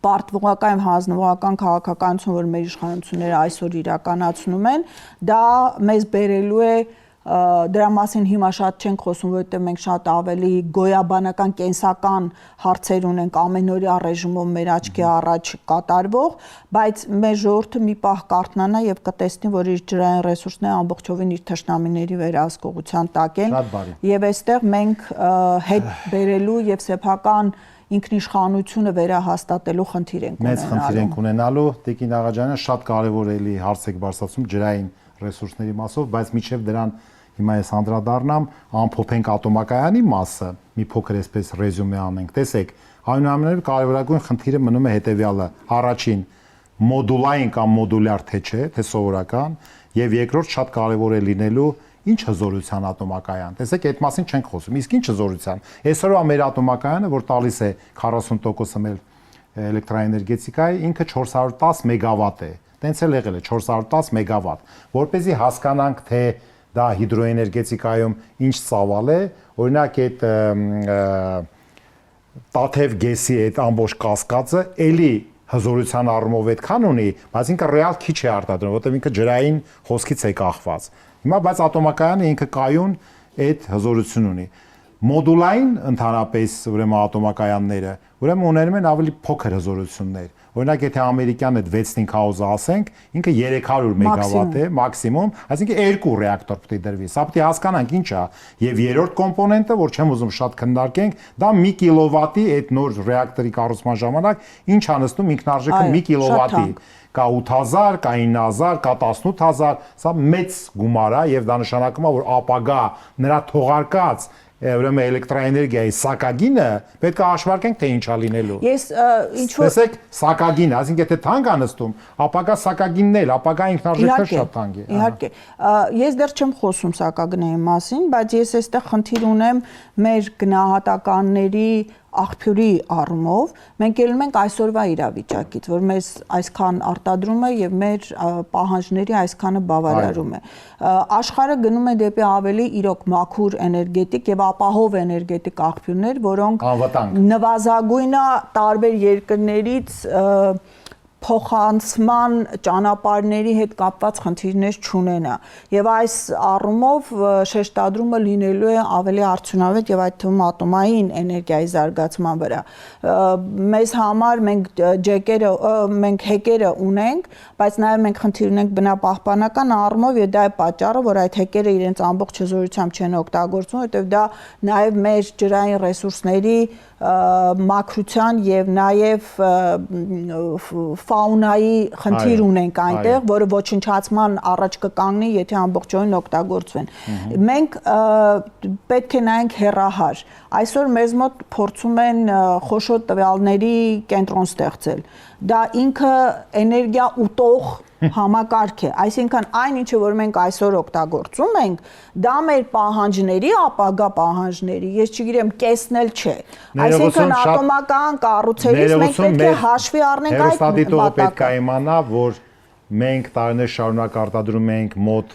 Speaker 2: պարտվողական եւ հանձնվողական քաղաքականություն, որ մեր իշխանությունները այսօր իրականացնում են, դա մեզ բերելու է դրա մասին հիմա շատ չենք խոսում, որովհետև մենք շատ ավելի գոյաբանական կենսական հարցեր ունենք ամենօրյա ռեժիմով մեր աչքի առաջ կատարվող, բայց մեր ժողովուրդը մի պահ կարթնանա եւ կտեսնի, որ իր ջրային ռեսուրսները ամբողջովին իր թշնամիների վերահսկողության տակ են եւ այստեղ մենք հետ բերելու եւ սեփական ինքնիշխանությունը վերահաստատելու խնդիր ենք ունենալու։
Speaker 1: Մեծ խնդիր ենք ունենալու, Տիկին Աղաջանյան, շատ կարևոր է էլի հարց եք բարձրացում ջրային ռեսուրսների մասով, բայց միջև դրան հիմա ես անդրադառնամ ամփոփենք ատոմակայանի մասը, մի փոքր այսպես ռեզյումե անենք։ Տեսեք, այնուամենայնիվ կարևորագույն խնդիրը մնում է հետեւյալը. առաջին, մոդուլային կամ մոդուլյար թե չէ, թե սովորական, եւ երկրորդ շատ կարևոր է լինելու ինչ հզորության ատոմակայան։ Տեսեք, այդ մասին չենք խոսում։ Իսկ ինչ հզորության։ Այսօրվա մեր ատոմակայանը, որ տալիս է 40%-ը մեր էլեկտրաէներգետիկայի, ինքը 410 մեգավատ է։ Տենց էլ եղել է 410 մեգավատ։ Որպեսզի հասկանանք, թե դա հիդրոէներգետիկայում ինչ ծավալ է, օրինակ այդ Տաթև գեսի այդ ամբողջ կասկածը էլի հզորության առումով այդքան ունի, բայց ինքը ռեալ քիչ է արտադրում, որովհետև ինքը ջրային հոսքից է կախված։ Հիմա բայց ատոմակայանը ինքը կայուն այդ հզորություն ունի։ Մոդուլային ընդհանրապես ուրեմն ատոմակայանները ուրեմն ունենում են ավելի փոքր հզորություններ։ Օրինակ եթե ամերիկյան այդ Westinghouse-ը ասենք, ինքը 300 մեգավատ է մաքսիմում, այսինքն 2 ռեակտոր պետք է դրվի։ Սա պետք է հասկանանք ինչ է։ Եվ երրորդ կոմպոնենտը, որ չեմ ուզում շատ քննարկենք, դա 1 կիլովատի այդ նոր ռեակտորի կառուցման ժամանակ ինչ է նստում ինքնարժեքը 1 կիլովատի։ Կա 8000, կա 9000, կա 18000, սա մեծ գումար է եւ դա նշանակում է, որ ապագա նրա թողարկած ուրեմն էլեկտրաէներգիայի սակագինը պետք է հաշվարկենք, թե ինչա լինելու։
Speaker 2: Ես ինչ որ
Speaker 1: տեսեք, սակագինը, այսինքն եթե թանկ է նստում, ապագա սակագինն էլ, ապագա ինքնարժեքը շատ թանկ է։
Speaker 2: Իհարկե, ես դեռ չեմ խոսում սակագնայի մասին, բայց ես այստեղ խնդիր ունեմ մեր գնահատականների աղբյուրի առումով, մենք ելնում ենք այսօրվա իրավիճակից, որ մեզ այսքան արտադրում է եւ մեր պահանջների այսքանը բավարարում է։ Աշխարհը գնում է դեպի ավելի իրոք մաքուր էներգետիկ եւ ապահով էներգետիկ աղբյուրներ, որոնք նվազագույնը տարբեր երկրներից փոխանցման ճանապարհների հետ կապված խնդիրներ չունենա եւ այս առումով շեշտադրումը լինելու է ավելի արդյունավետ եւ այդ թվում ատոմային էներգիայի զարգացման վրա մեզ համար մենք հեկերը ունենք բայց նաեւ մենք խնդիր ունենք բնապահպանական առումով եւ դա է պատճառը որ այդ հեկերը իրենց ամբողջ հզորությամբ չեն օգտագործվում որովհետեւ դա նաեւ մեր ջրային ռեսուրսների մաքրության եւ նաեւ ֆաունայի խնդիր ունենք այնտեղ, որը ոչնչացման առաջ կկանգնի, եթե ամբողջովին օգտագործվեն։ Մենք պետք է նայենք հեռահար։ Այսօր մեզ մոտ փորձում են խոշոր տվյալների կենտրոն ստեղծել։ Դա ինքը էներգիա ուտող համակարգ է, այսինքն այն ինչը որ մենք այսօր օգտագործում ենք, դա մեր պահանջների, ապագա պահանջների, ես չգիտեմ, կեսն էլ չէ։ Այսինքն ատոմական կառույցներից մենք պետք է հաշվի առնենք այդ
Speaker 1: հեռուստադիտողը պետք է իմանա, որ մենք տարիներ շարունակ արտադրում ենք մոտ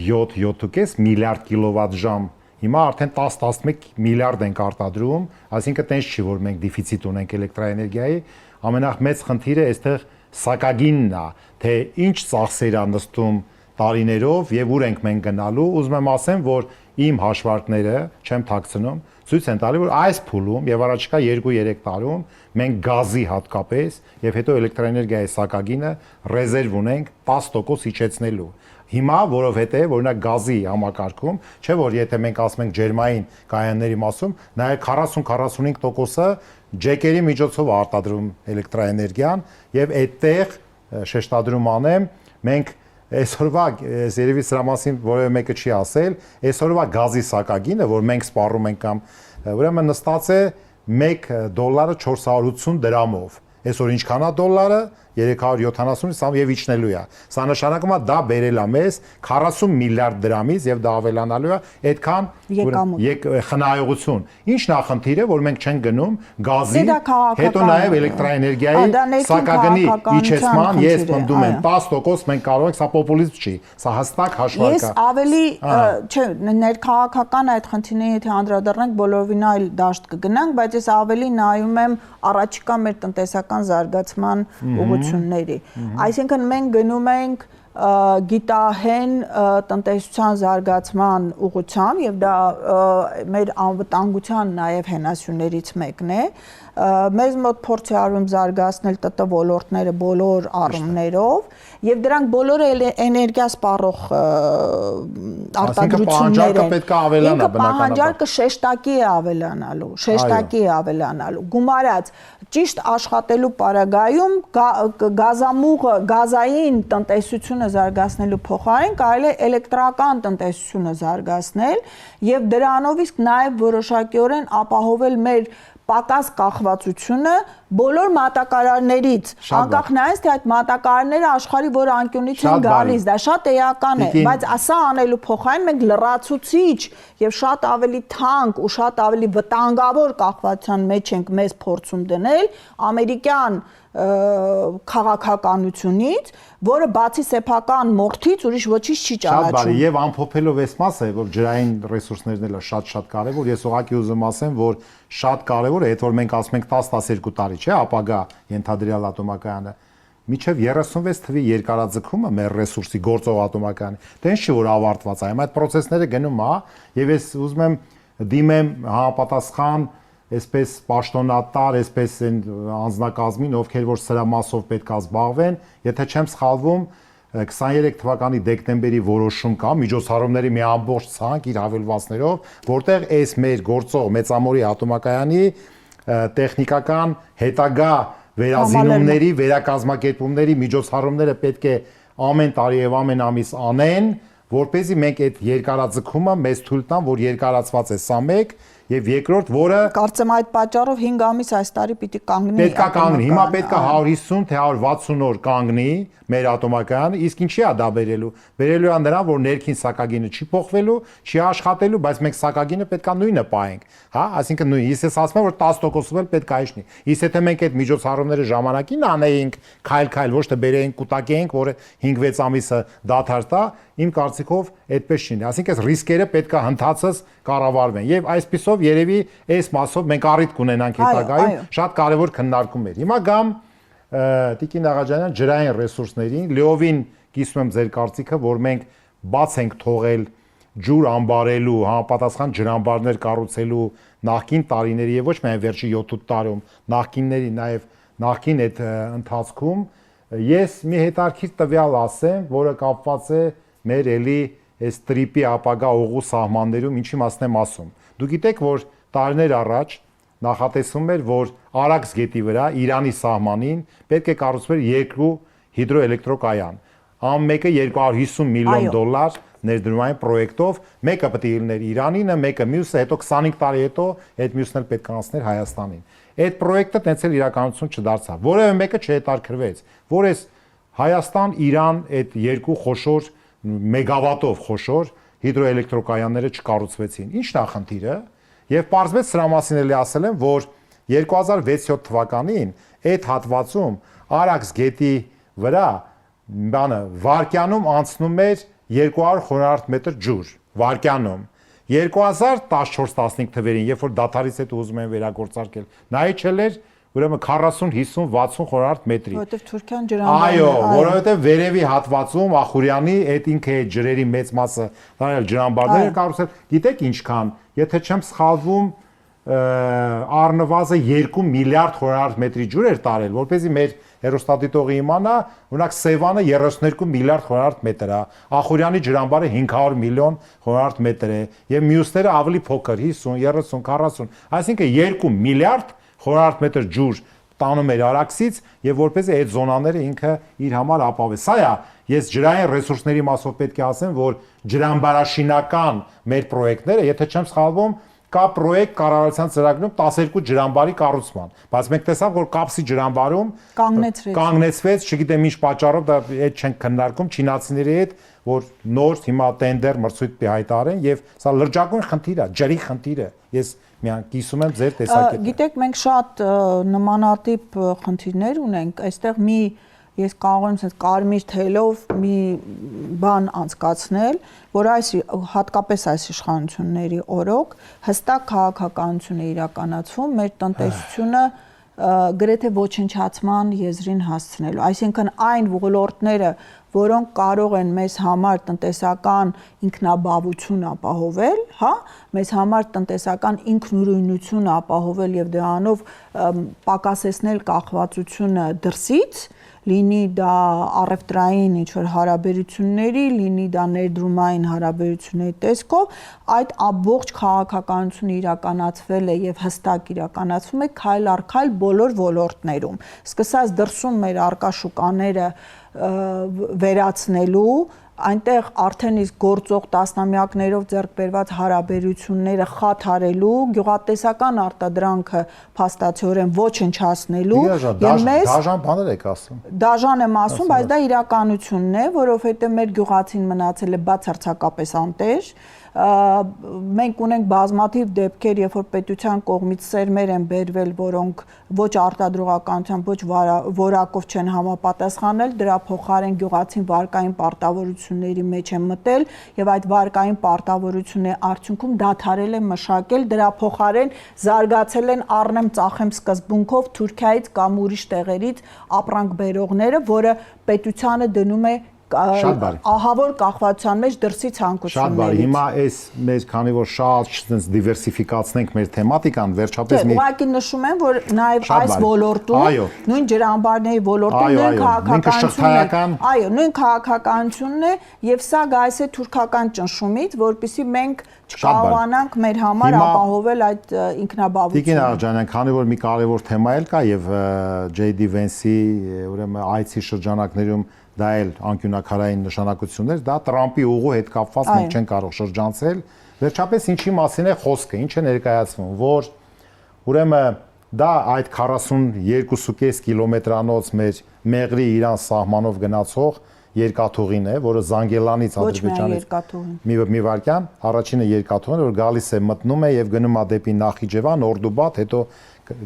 Speaker 1: 7.5 միլիարդ կիլովատ-ժամ։ Հիմա արդեն 10-11 միլիարդ ենք արտադրում, այսինքն տենց չի, որ մենք դեֆիցիտ ունենք էլեկտրաէներգիայի, ամենամեծ խնդիրը այստեղ սակագինն է, թե ինչ ծախսեր է նստում տարիներով եւ ուր ենք մենք գնալու, ուզում եմ ասեմ, որ իմ հաշվարկները չեմ թաքցնում, ցույց են տալի, որ այս փուլում եւ առաջիկա 2-3 տարում մենք գազի հատկապես եւ հետո էլեկտրաէներգիայի սակագինը ռեզերվ ունենք 10% իջեցնելու։ Հիմա, որովհետեւ օրինակ գազի համակարգում, չէ՞ որ եթե մենք ասում ենք ջերմային կայանների մասում, նաեւ 40-45%-ը ջեկերի միջոցով արտադրում էլեկտրաէներգիան եւ այդտեղ շեշտադրում անեմ, մենք այսօրվա երևի սրա մասին որևէ մեկը չի ասել, այսօրվա գազի սակագինը, որ մենք սպառում ենք կամ ուրեմն նստած է $1 480 դրամով։ Այսօր ինչքան է դոլարը, 370 սամ եւ իջնելու է։ Սա նշանակում է դա բերել է մեզ 40 միլիարդ դրամից եւ դա ավելանալու է այդքան խնայողություն։ Ինչ նախնդիրը, որ մենք չենք գնում գազի, հետո նաեւ էլեկտրաէներգիայի սակագնի իջեցման, ես պնդում եմ 10% մենք կարող ենք, սա պոպուլիզմ չի, սա հստակ հաշվարկ է։
Speaker 2: Ես ավելի, չէ, ներքաղաքական այդ խնդիրներին եթե անդրադառնանք, բոլորովին այլ դաշտ կգնանք, բայց ես ավելի նայում եմ առաջիկա մեր տնտեսական զարգացման ուղղությունների։ Այսինքն մենք գնում ենք գիտահեն տնտեսության զարգացման ուղղությամբ եւ դա մեր անվտանգության նաեւ հենասյուներից մեկն է։ Մեզ մոտ փորձ է արվում զարգացնել ՏՏ ոլորտները բոլոր առումներով եւ դրանք բոլորը էներգիա սպառող արտադրություններ են։
Speaker 1: Պետք է ավելանա բնականաբար։
Speaker 2: Պահանջարկը շեշտակի է ավելանալու։ Գումարած ճիշտ աշխատելու պարագայում գազամուղը, գազային տնտեսությունը զարգացնելու փոխարեն կարելի է էլեկտրական տնտեսությունը զարգացնել եւ դրանով իսկ նաեւ որոշակիորեն ապահովել մեր պակաս կախվածությունը բոլոր մատակարարներից, անկախ նայած թե այդ մատակարարները աշխարհի որ անկյունից են գալիս, դա շատ էական է, բայց ասա անելու փոխարեն մենք լրացուցիչ եւ շատ ավելի թանկ ու շատ ավելի վտանգավոր կախվածության մեջ ենք մեզ փորձում դնել ամերիկյան քաղաքականությունից, որը բացի սեփական մորթից ուրիշ ոչինչ չի ճանաչում։
Speaker 1: Շատ բարի եւ ամփոփելով այս մասը, որ ջրային ռեսուրսներն էլ շատ կարեւոր, ես ուղղակի ուզում ասեմ, որ շատ կարեւոր է, այդ որ մենք ասում ենք 10-12 տարի, չէ, ապագա ենթադրյալ ատոմակայանը, միջև 36 թվի երկարաձգումը մեր ռեսուրսի գործող ատոմակայանի, դա ինչ չի որ ավարտված է, այդ process-ները գնում է, եւ ես ուզում եմ դիմեմ համապատասխան այսպես պաշտոնատար, այսպես այն անձնակազմին, ովքեր որ սրա մասով պետք է զբաղվեն, եթե չեմ սխալվում, 23 թվականի դեկտեմբերի որոշում կա միջոցառումների մի ամբողջ ցանկ իր հավելվածներով, որտեղ այս մեր գործող մեծամորի ատոմակայանի տեխնիկական հետագա վերազինումների, վերակազմակերպումների միջոցառումները պետք է ամեն տարի եւ ամեն ամիս անեն, որպեսզի մենք այդ երկարաձգումը մեզ թույլ տան, որ երկարացված է սա մեկ եւ երկրորդ, որը
Speaker 2: կարծեմ այդ պատճառով 5 ամիս այս տարի պիտի կանգնի։
Speaker 1: Պետք է կանգնի, հիմա պետք է 150 թե 160 օր կանգնի մեր ատոմակայանը, իսկ ինչի է դա բերելու։ Բերելու է նրան, որ ներքին սակագինը չի փոխվելու, չի աշխատելու, բայց մենք սակագինը պետք է նույնը պահենք, հա, այսինքն նույն, ես ասում եմ, որ 10%-ով էլ պետք է իջնի։ Իսկ եթե մենք այդ միջոցառումները ժամանակին անեինք, քայլ-քայլ, ոչ թե բերեինք կուտակեինք, որը 5-6 ամիսը դադար տա, իմ կարծիքով այդպես չի լինի։ Այսինքն ռիսկերը պետք է հնդածս կառավարվեն եւ այսպիսով երևի այս մասով մենք առիթ կունենանք հետագայում շատ կարեւոր քննարկումներ։ Հիմա գամ Տիկին Աղաջանյան ջրային ռեսուրսներին, լիովին կիսում եմ ձեր կարծիքը, որ մենք բաց ենք թողել ջուր ամբարելու, համապատասխան ջրամբարներ կառուցելու նախկին տարիների եւ ոչ միայն վերջի 7-8 տարում, նախկինների նաեւ նախկին այդ ընթացքում ես մի հետարքիր տվյալ ասեմ, որը կապված է մեր էլի այս տրիպի ապագա ուղու սահմաններում, ինչի մասն եմ ասում։ Դուք գիտեք, որ տարիներ առաջ նախատեսվում էր, որ Արաքս գետի վրա Իրանի սահմանին պետք է կառուցվեր 2 հիդրոէլեկտրոկայան։ Ամենը 250 միլիոն դոլար ներդրումային պրոյեկտով, մեկը պետք է լիներ Իրանինը, մեկը մյուսը, հետո 25 տարի հետո այդ մյուսն էլ պետք է անցներ Հայաստանին։ Այդ պրոյեկտը տենց էլ իրականություն չդարձավ։ Որևէ մեկը չհետաքրքրվեց, որ այս Հայաստան-Իրան այդ երկու խոշոր մեգավատով խոշոր հիդրոէլեկտրոկայանները չկառուցվեցին։ Ինչ նախնդիրը։ Եվ պարզվեց սրա մասին էլի ասել եմ, որ 2006-7 թվականին այդ հատվածում Արաքս գետի վրա բանը վարկյանում անցնում էր 200 խոնարհ մետր ջուր, վարկյանում։ 2014-15 թվերին, երբ որ դաթարից հետ ուզում են վերագործարկել, նայել էր ուրեմն 40, 50, 60 խոնարհ մետրի։
Speaker 2: Որովհետև Թուրքիան ջրամբարն է։
Speaker 1: Այո, որովհետև վերևի հատվածում Ախուրյանի այդ ինքը ջրերի մեծ մասը դարել ջրամբարներ է կառուցել։ Գիտեք ինչքան, եթե չեմ սխալվում, առնվազն 2 միլիարդ խոնարհ մետրի ջուր էր տարել, որպեսզի մեր հերոստատիտողը իմանա, օրինակ Սևանը 32 միլիարդ խոնարհ մետր է, Ախուրյանի ջրամբարը 500 միլիոն խոնարհ մետր է, եւ մյուսները ավելի փոքր, 50, 30, 40, այսինքն 2 միլիարդ խոնարհ մետր ջուր տանում էր Արաքսից եւ որպեսզի այդ զոնաները ինքը իր համար ապավե։ Սա է, ես ջրային ռեսուրսների մասով պետք է ասեմ, որ ջրամբարաշինական մեր պրոյեկտները, եթե չեմ սխալվում, կա պրոյեկտ կառավարության ծրագրում 12 ջրամբարի կառուցման, բայց մենք տեսանք, որ Կապսի ջրամբարում կանգնեցվեց, չգիտեմ ինչ պատճառով, դա այդ չենք քննարկում չինացիների հետ, որ նոր հիմա տենդեր մրցույթ հայտարարեն եւ սա լրջագույն խնդիր է, ջրի խնդիր է։ Ես միան կիսում եմ ձեր տեսակետը։
Speaker 2: Գիտեք, մենք շատ նմանատիպ խնդիրներ ունենք, այստեղ ես կարող եմ ասել կարմիր թելով մի բան անցկացնել, որ հատկապես այս իշխանությունների օրոք հստակ քաղաքականություն է իրականացվում մեր տնտեսությունը գրեթե ոչնչացման եզրին հասցնելու, այսինքն այն ոլորտները, որոնք կարող են մեզ համար տնտեսական ինքնաբավություն ապահովել, հա, մեզ համար տնտեսական ինքնուրույնություն ապահովել եւ դրանով պակասեցնել կախվածությունը դրսից, լինի դա առևտրային ինչ-որ հարաբերությունների, լինի դա ներդրումային հարաբերությունների տեսքով, այդ ամբողջ քաղաքականությունը իրականացվել է եւ հստակ իրականացվում է քայլ առ քայլ բոլոր ոլորտներում։ Սկսած դրսում մեր արկա շուկաները վերացնելու, այնտեղ արդեն իսկ գործող տասնամյակներով ձեռք բերված հարաբերությունները խաթարելու, գյուղատնտեսական արտադրանքը փաստացիորեն ոչնչացնելու
Speaker 1: եւ մեզ դաժան բաներ եք ասում։
Speaker 2: Դաժան եմ ասում, բայց դա իրականությունն է, որովհետեւ մեր գյուղացին մնացել է բացարձակապես անտեր։ Մենք ունենք բազմաթիվ դեպքեր, երբ որ պետության կողմից սերմեր են բերվել, որոնք ոչ արտադրողականությամբ, ոչ որակով չեն համապատասխանել, դրա փոխարեն գյուղացին վարկային պարտավորությունների մեջ են մտել եւ այդ վարկային պարտավորությունների արդյունքում դադարել են մշակել, դրա փոխարեն զարգացել են առնեմ ծախեմ սկզբունքով Թուրքիայից կամ ուրիշ տեղերից ապրանք բերողները, որը պետությանը դնում է ահավոր կախվածության մեջ դրսի ցանկություններից։
Speaker 1: Շատ բարի։ Հիմա այս մեր քանի որ շատ ցենց դիվերսիֆիկացնենք մեր թեմատիկան, վերջապես
Speaker 2: մի ուղղակի նշում եմ, որ նաև այս ոլորտում, նույն ջրամբարների ոլորտում նույն քաղաքականությունն է։ Այո, նույն քաղաքականությունն է եւ սա գայս է թուրքական ճնշումից, որպեսզի մենք չկարողանանք մեր համար ապահովել այդ ինքնաբավությունը։
Speaker 1: Տիկին Աղաջանյան, քանի որ մի կարևոր թեմա էլ կա եւ JD Vance-ի, ուրեմն այցի շրջանակներում դա էլ անկյունակարային նշանակություններ, դա Տրամպի ուղու հետ կապված մենք չեն կարող շրջանցել։ Վերջապես ինչի մասին է խոսքը, ինչ է ներկայացվում, որ ուրեմն դա այդ 42.5 կիլոմետրանոց մեր Մեղրի Իրան սահմանով գնացող երկաթուղին է, որը Զանգելանից Ադրբեջանից մի վարքյան, առաջինը երկաթուղին, որ գալիս է մտնում է եւ գնում է դեպի Նախիջևան, Օրդուբադ, հետո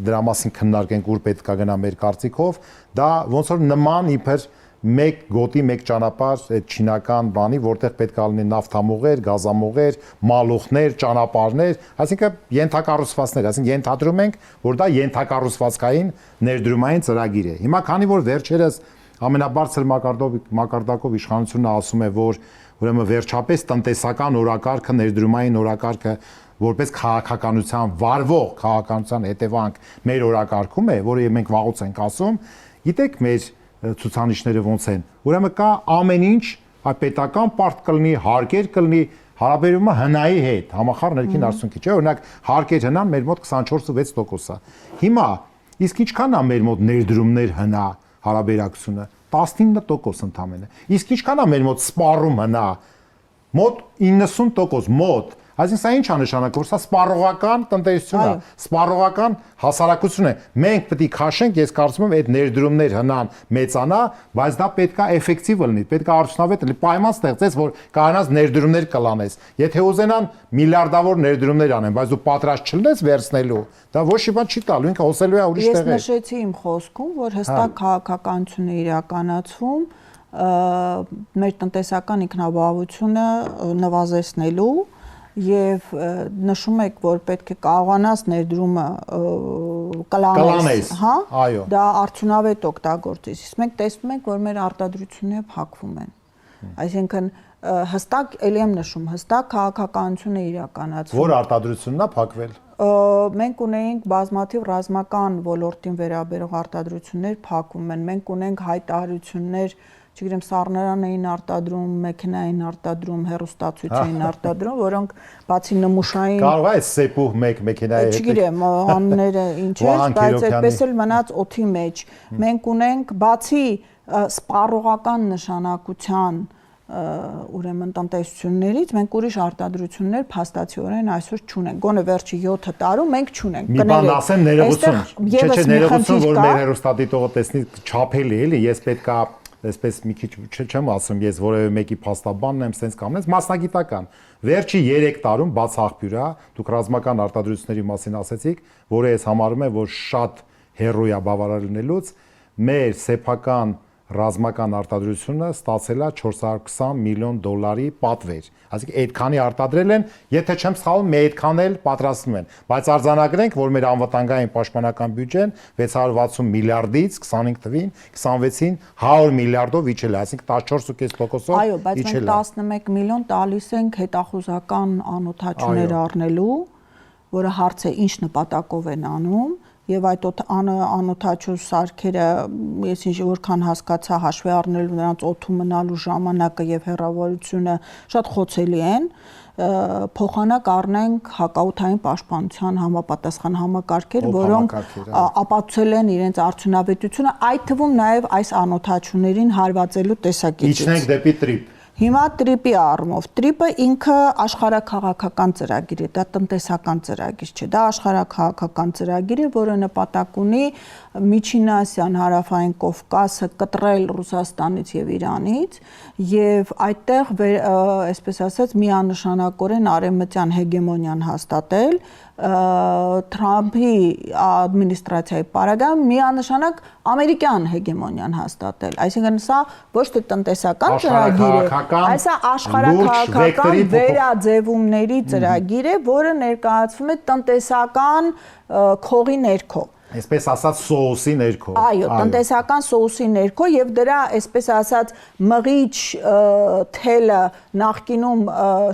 Speaker 1: դրա մասին քննարկենք ուր պետք է գնա մեր կարծիքով, դա ոնց որ նման իբր մեկ գոտի, մեկ ճանապարհ այդ չինական բանի, որտեղ պետք է լինի նավթամուղեր, գազամուղեր, մալուխներ, ճանապարհներ, այսինքն ենթակառուցվածքներ, այսինքն ենթադրում ենք, որ դա ենթակառուցվածքային ներդրումային ծրագիր է։ Հիմա քանի որ վերջերս ամենաբարձր մակարդակով իշխանությունը ասում է, որ ուրեմն վերջապես տնտեսական օրակարգը, ներդրումային օրակարգը որպես քաղաքականության վարվող քաղաքականության հետևանք մեր օրակարգում է, որը մենք վաղուց ենք ասում, գիտեք մեր ցուցանիշները ոնց են։ Ուրեմն կա ամեն ինչ, պետական պարտ կլինի, հարկեր կլինի, հարաբերումը հնայի հետ, համախառն ներքին արդյունքի, չէ՞, օրինակ հարկեր հնան մեր մոտ 24.6% է։ Հիմա իսկ ինչքան է մեր մոտ ներդրումներ հնա հարաբերակցությունը 19% ընդամենը։ Իսկ ինչքան է մեր մոտ սպառում հնա մոտ 90% մոտ։ Այսինքն սա ինչ է նշանակում, որ սա սպառողական տնտեսություն է, սպառողական հասարակություն է։ Մենք պետք է քաշենք, ես կարծում եմ, այդ ներդրումներ հնան մեծանա, բայց դա պետք է էֆեկտիվ լինի, պետք է արդյունավետ լինի, պայման ստեղծես, որ կարողանաս ներդրումներ կլանես։ Եթե ուզենան միլիարդավոր ներդրումներ անեն, բայց դու պատրաստ չլինես վերցնելու, դա ոչ մի բան չի տալու, ինքը հոսելու է ուրիշ տեղեր։
Speaker 2: Ես նշեցի իմ խոսքում, որ հստակ քաղաքականություն է իրականացվում մեր տնտեսական ինքնաբավությունը նվազեցնելու եւ նշում եք, որ պետք է կարողանաս ներդրումը կլանես, հա, դա արդյունավետ օգտագործես։ Իսկ մենք տեսնում ենք, որ մեր արտադրությունները փակվում են։ Այսինքն հստակ ելի եմ նշում, հստակ քաղաքականություն է իրականացվում։
Speaker 1: Որ արտադրությունն է փակվել։
Speaker 2: Մենք ունենք բազմաթիվ ռազմական ոլորտին վերաբերող արտադրություններ փակվում են։ Մենք ունենք հայտարարություններ, չգիտեմ, սառնարան էին արտադրում, մեքենային արտադրում, հեռուստացույց էին արտադրում, որոնք բացի նմուշային
Speaker 1: կարող է սեպուհ մեկ մեքենայի հետ։
Speaker 2: Չգիտեմ, անունները ինչ է, բայց այդպես էլ մնաց օդի մեջ։ Մենք ունենք բացի սպառողական նշանակության ուրեմն տնտեսություններից մենք ուրիշ արտադրություններ փաստացիորեն այսօր չունենք։ Գոնե վերջի 7 տարում մենք չունենք։
Speaker 1: Մի բան ասեմ, ներողություն, չէ, ներողություն, որ մեր հեռուստադիտողը տեսնի չափելի էլի, ես պետքա այսպես մի քիչ չեմ ասում, ես որևէ մեկի փաստաբանն եմ, sense կամնես, մասնագիտական։ Վերջի 3 տարում բաց աղբյուր է, դուք ռազմական արտադրությունների մասին ասեցիք, որը ես համարում եմ, որ շատ հեռու է բավարար լինելուց, մեր սեփական ռազմական արտադրությունը ստացել է 420 միլիոն դոլարի պատվեր։ Այսինքն այդքանի արտադրել են, եթե չեմ սխալվում, մի այդքան էլ պատրաստվում են։ Բայց արձանագրենք, որ մեր անվտանգային պաշտպանական բյուջեն 660 միլիարդից 25 թվին 26-ին 100 միլիարդով իջել է, այսինքն 14.5%-ով
Speaker 2: այո, բայց մենք 11 միլիոն տալիս ենք հետախուզական անօթաչուներ առնելու, որը հարց է ինչ նպատակով են անում։ Եվ այդ անօթաչու սարքերը, ես որքան հասկացա, հաշվի առնելու նրանց օդում մնալու ժամանակը եւ հեռավորությունը շատ խոցելի են, փոխանակ առնենք հակաօդային պաշտպանության համապատասխան համակարգեր, որոնք ապացուցել են իրենց արդյունավետությունը, այդ թվում նաեւ այս անօթաչուներին հարվածելու տեսակետից։
Speaker 1: Իջնենք դեպի տրիպ։
Speaker 2: Հիմա տրիպի առումով, տրիպը ինքը աշխարհաքաղաքական ծրագիր է, դա տնտեսական ծրագիր չէ, դա աշխարհաքաղաքական ծրագիր է, որը նպատակ ունի Միջին Ասիան, Հարավային Կովկասը կտրել Ռուսաստանից եւ Իրանից եւ այդտեղ, այսպես ասած, միանշանակորեն արևմտյան հեգեմոնիան հաստատել, Թրամփի ադմինիստրացիայի պարագայում միանշանակ ամերիկյան հեգեմոնիան հաստատել։ Այսինքն սա ոչ թե տնտեսական ծրագիր է, այլ աշխարհաքաղաքական վերաձևումների ծրագիր է, որը ներկայացվում է տնտեսական քողի ներքո։
Speaker 1: Այսպես ասած սոուսի ներքո։
Speaker 2: Այո, տնտեսական սոուսի ներքո եւ դրա այսպես ասած մղիչ թելը նախկինում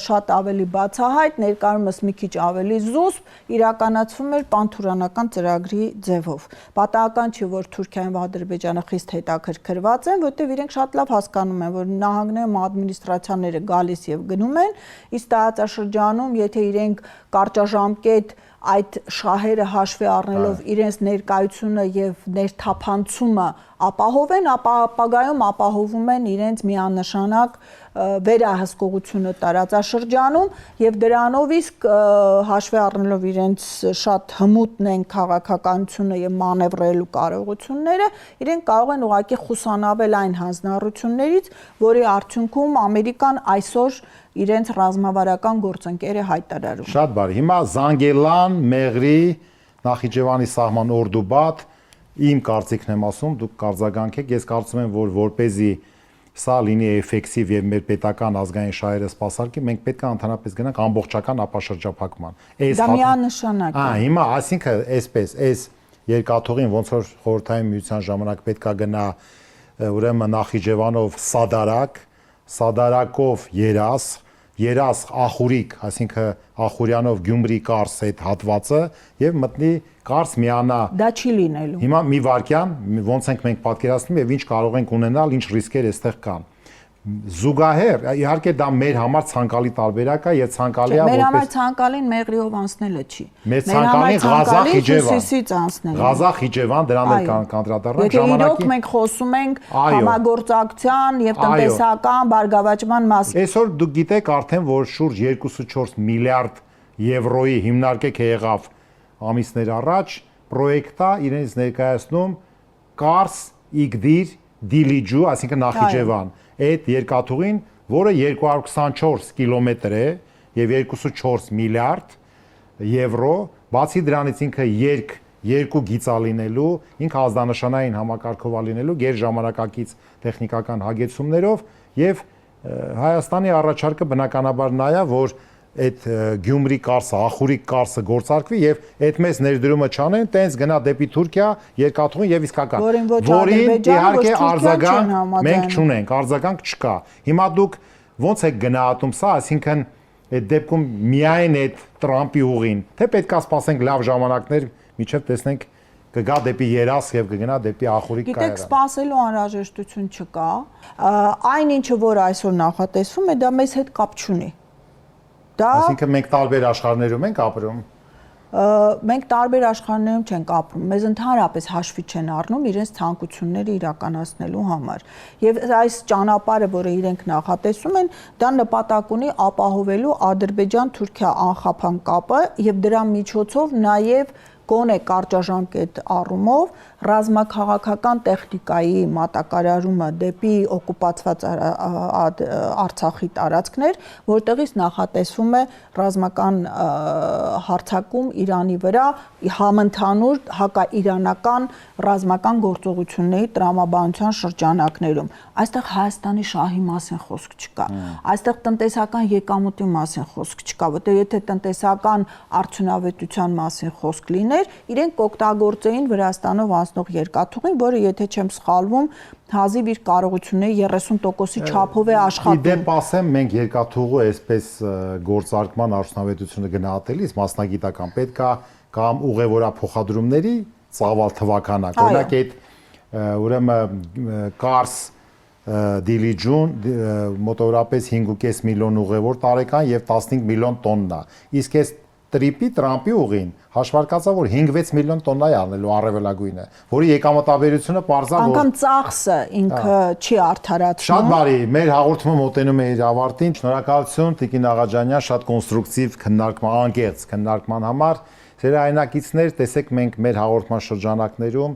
Speaker 2: շատ ավելի բացահայտ, ներկայումս մի քիչ ավելի զուսպ իրականացվում էր պանթուրանական ծրագրի ձևով։ Պատահական չի, որ Թուրքիան եւ Ադրբեջանը խիստ հետաքրքրված են, որտեղ իրենք շատ լավ հասկանում են, որ նահանգներում ադմինիստրացիաները գալիս եւ գնում են, իսկ տարածաշրջանում, եթե իրենք կարճաժամկետ այդ շահերը հաշվի առնելով իրենց ներկայությունը եւ ներթափանցումը ապահովեն, ապա ապագայում ապահովում են իրենց միանշանակ վերահսկողությունը տարածաշրջանում եւ դրանով իսկ հաշվի առնելով իրենց շատ հմուտն են քաղաքականությունը եւ մանևրելու կարողությունները, իրենք կարող են ուղղակի խուսանավել այն հանձնառություններից, որի արդյունքում Ամերիկան այսօր իրենց ռազմավարական գործընկեր է հայտարարում։
Speaker 1: Շատ բարի։ Հիմա Զանգելան, Մեղրի, Նախիջևանի սահման Օրդուբադ, իմ կարծիքն եմ ասում, դուք կարձագանքեք, ես կարծում եմ, որ որպեսզի սա լինի էֆեկտիվ եւ մեր պետական ազգային շահերը սպասարկի, մենք պետք է ընդհանրապես գնանք ամբողջական ապաշրջափակման։
Speaker 2: Դա միանշանակ է։
Speaker 1: Հիմա, այսինքն, այսպես, այս երկաթուղին ոնց որ խորհրդային միության ժամանակ պետք է գնա ուրեմն Նախիջևանով Սադարակ, Սադարակով Երաս Ախուրիկ, այսինքն Ախուրյանով Գյումրի Կարս այդ հատվածը եւ մտնի Կարս միանա։
Speaker 2: Դա չի լինելու։
Speaker 1: Հիմա մի վարքյան, ոնց ենք մենք պատկերացնում եւ ինչ կարող ենք ունենալ, ինչ ռիսկեր այստեղ կան։ Զուգահեռ, իհարկե դա մեր համար ցանկալի տարբերակ է եւ ցանկալի է
Speaker 2: որպես մեր համար ցանկալին Մեղրիով անցնելը չի։
Speaker 1: Մեր ցանկալին
Speaker 2: Ղազախ-Իջևան։
Speaker 1: Ղազախ-Իջևան դրան էլ կանդրադառնանք
Speaker 2: ժամանակի։ Եթե իրոք մենք խոսում ենք համագործակցության եւ տնտեսական բարգավաճման մասին։
Speaker 1: Այսօր դուք գիտեք արդեն, որ շուրջ 2.4 միլիարդ եվրոյի հիմնարկեք եղավ ամիսներ առաջ պրոյեկտա իրենց ներկայացնում Կարս Իգդիր Դիլիջու, այսինքն Նախիջևան, այդ երկաթուղին, որը 224 կիլոմետր է եւ 2.4 միլիարդ եվրո, բացի դրանից ինքը երկու գիծա լինելու, ինքը ազդանշանային համակարգով լինելու, գերժամանակակից տեխնիկական հագեցումներով եւ Հայաստանի առաջարկը բնականաբար նա է, որ այդ Գյումրի Կարսը, Ախուրիկ Կարսը գործարկվի եւ այդ մեծ ներդրումը չանեն, տենց գնա դեպի Թուրքիա, երկաթուղին եւ իսկական, որին իհարկե արձագանք մենք չունենք, արձագանք չկա։ Հիմա դուք ոնց եք գնահատում սա, այսինքն այդ դեպքում միայն այդ Տրամպի ուղին, թե պետքա սպասենք լավ ժամանակներ, միջև տեսնենք կգա դեպի Երաս եւ կգնա դեպի Ախուրիկ կայարան։
Speaker 2: Գիտեք, սպասելու անհրաժեշտություն չկա։ Այն ինչը որ այսօր նախատեսվում է, դա մեզ հետ կապ չունի։
Speaker 1: Այսինքն մենք տարբեր աշխարհներում ենք ապրում։
Speaker 2: մենք տարբեր աշխարհներում չենք ապրում, մեզ ընդհանրապես հաշվի չեն առնում իրենց ցանկությունները իրականացնելու համար։ Եվ այս ճանապարհը, որը իրենք նախատեսում են, դա նպատակ ունի ապահովելու Ադրբեջան-Թուրքիա անխափան կապը եւ դրա միջոցով նաեւ գոնե կարճաժամկետ առումով ռազմաքաղաքական տեխնիկայի մատակարարումը դեպի օկուպացված Արցախի տարածքներ, որտեղից նախատեսվում է ռազմական հարձակում Իրանի վրա համընդհանուր հակաիրանական ռազմական գործողությունների տրամաբանության շրջանակներում։ Այստեղ Հայաստանի շահի մասին խոսք չկա։ Այստեղ տնտեսական եկամուտի մասին խոսք չկա, որտեղ եթե տնտեսական արդյունավետության մասին խոսք լիներ, իրենք կօգտագործեին Վրաստանով անցնող երկաթուղին, որը եթե չեմ սխալվում, հազիվ իր կարողությունների 30%-ի չափով է աշխատում։
Speaker 1: Իդեպ ասեմ, մենք երկաթուղու այսպես գործարկման արդյունավետությունը գնահատելիս մասնագիտական պետք է կամ ուղևորափոխադրումների ծավալ թվականակ։ Օրինակ այդ ուրեմն Կարս Դիլիջուն մոտավորապես 5.5 միլիոն ուղևոր տարեկան եւ 15 միլիոն տոննա։ Իսկ այս Տրամպի ուղին հաշվարկածա որ 5-6 միլիոն տոննա է առնելու առավելագույնը, որի եկամտաբերությունը պարզա որ
Speaker 2: անգամ ծախսը ինքը չի արդարացնում։
Speaker 1: Շատ բարի, մեր հաղորդումը մոտենում է իր ավարտին։ Շնորհակալություն Տիկին Աղաջանյան, շատ կոնստրուկտիվ քննարկման, անկեղծ քննարկման համար։ Սերահայնակիցներ, տեսեք մենք մեր հաղորդման շրջանակներում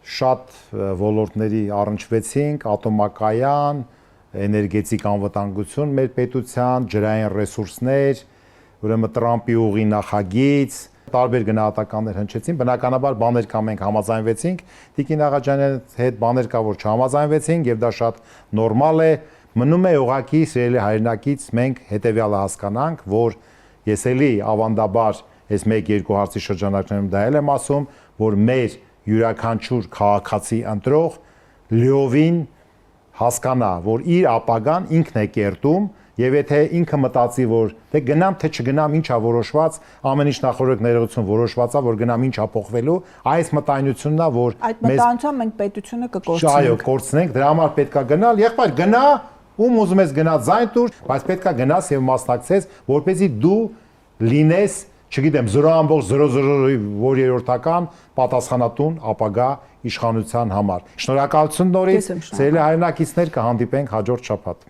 Speaker 1: շատ ոլորտների առնչվեցինք, ատոմակայան, էներգետիկ անվտանգություն մեր պետության, ջրային ռեսուրսներ, ուրեմն Տրամպի ուղի նախագիծ, տարբեր գնահատականներ հնչեցին, բնականաբար բաներ կա մենք համաձայնվեցինք, Տիկին Աղաջանյանի հետ բաներ կա որ չհամաձայնվեցինք եւ դա շատ նորմալ է, մնում է ուղղակի սիրելի հայրենակից մենք հետեւյալը հասկանանք, որ ես էլի ավանդաբար այս 1-2 հարցի շրջանակներում դա եմ ասում, որ մեր յուրաքանչյուր քաղաքացի ընտրող լիովին հասկանա, որ իր ապագան ինքն է կերտում եւ եթե ինքը մտածի, որ դե գնամ թե չգնամ, ինչա որոշված, ամեն ինչ նախորդ ներողություն որոշվածա, որ գնամ ինչա փոխվելու, այս մտայնությունն է, որ
Speaker 2: այդ մտայնությամբ մենք պետությունը կկորցնենք։
Speaker 1: Այո, կորցնենք, դրա համար պետքա գնալ, եղբայր գնա, ում ուզում ես գնա ձայն տուր, բայց պետքա գնաս եւ մասնակցես, որպեսզի դու լինես, չգիտեմ, 0.00-ի որերորդական պատասխանատուն ապագա իշխանության համար։ Շնորհակալություն նորից, ծերելի հայրենակիցներ, կհանդիպենք հաջորդ շաբաթ։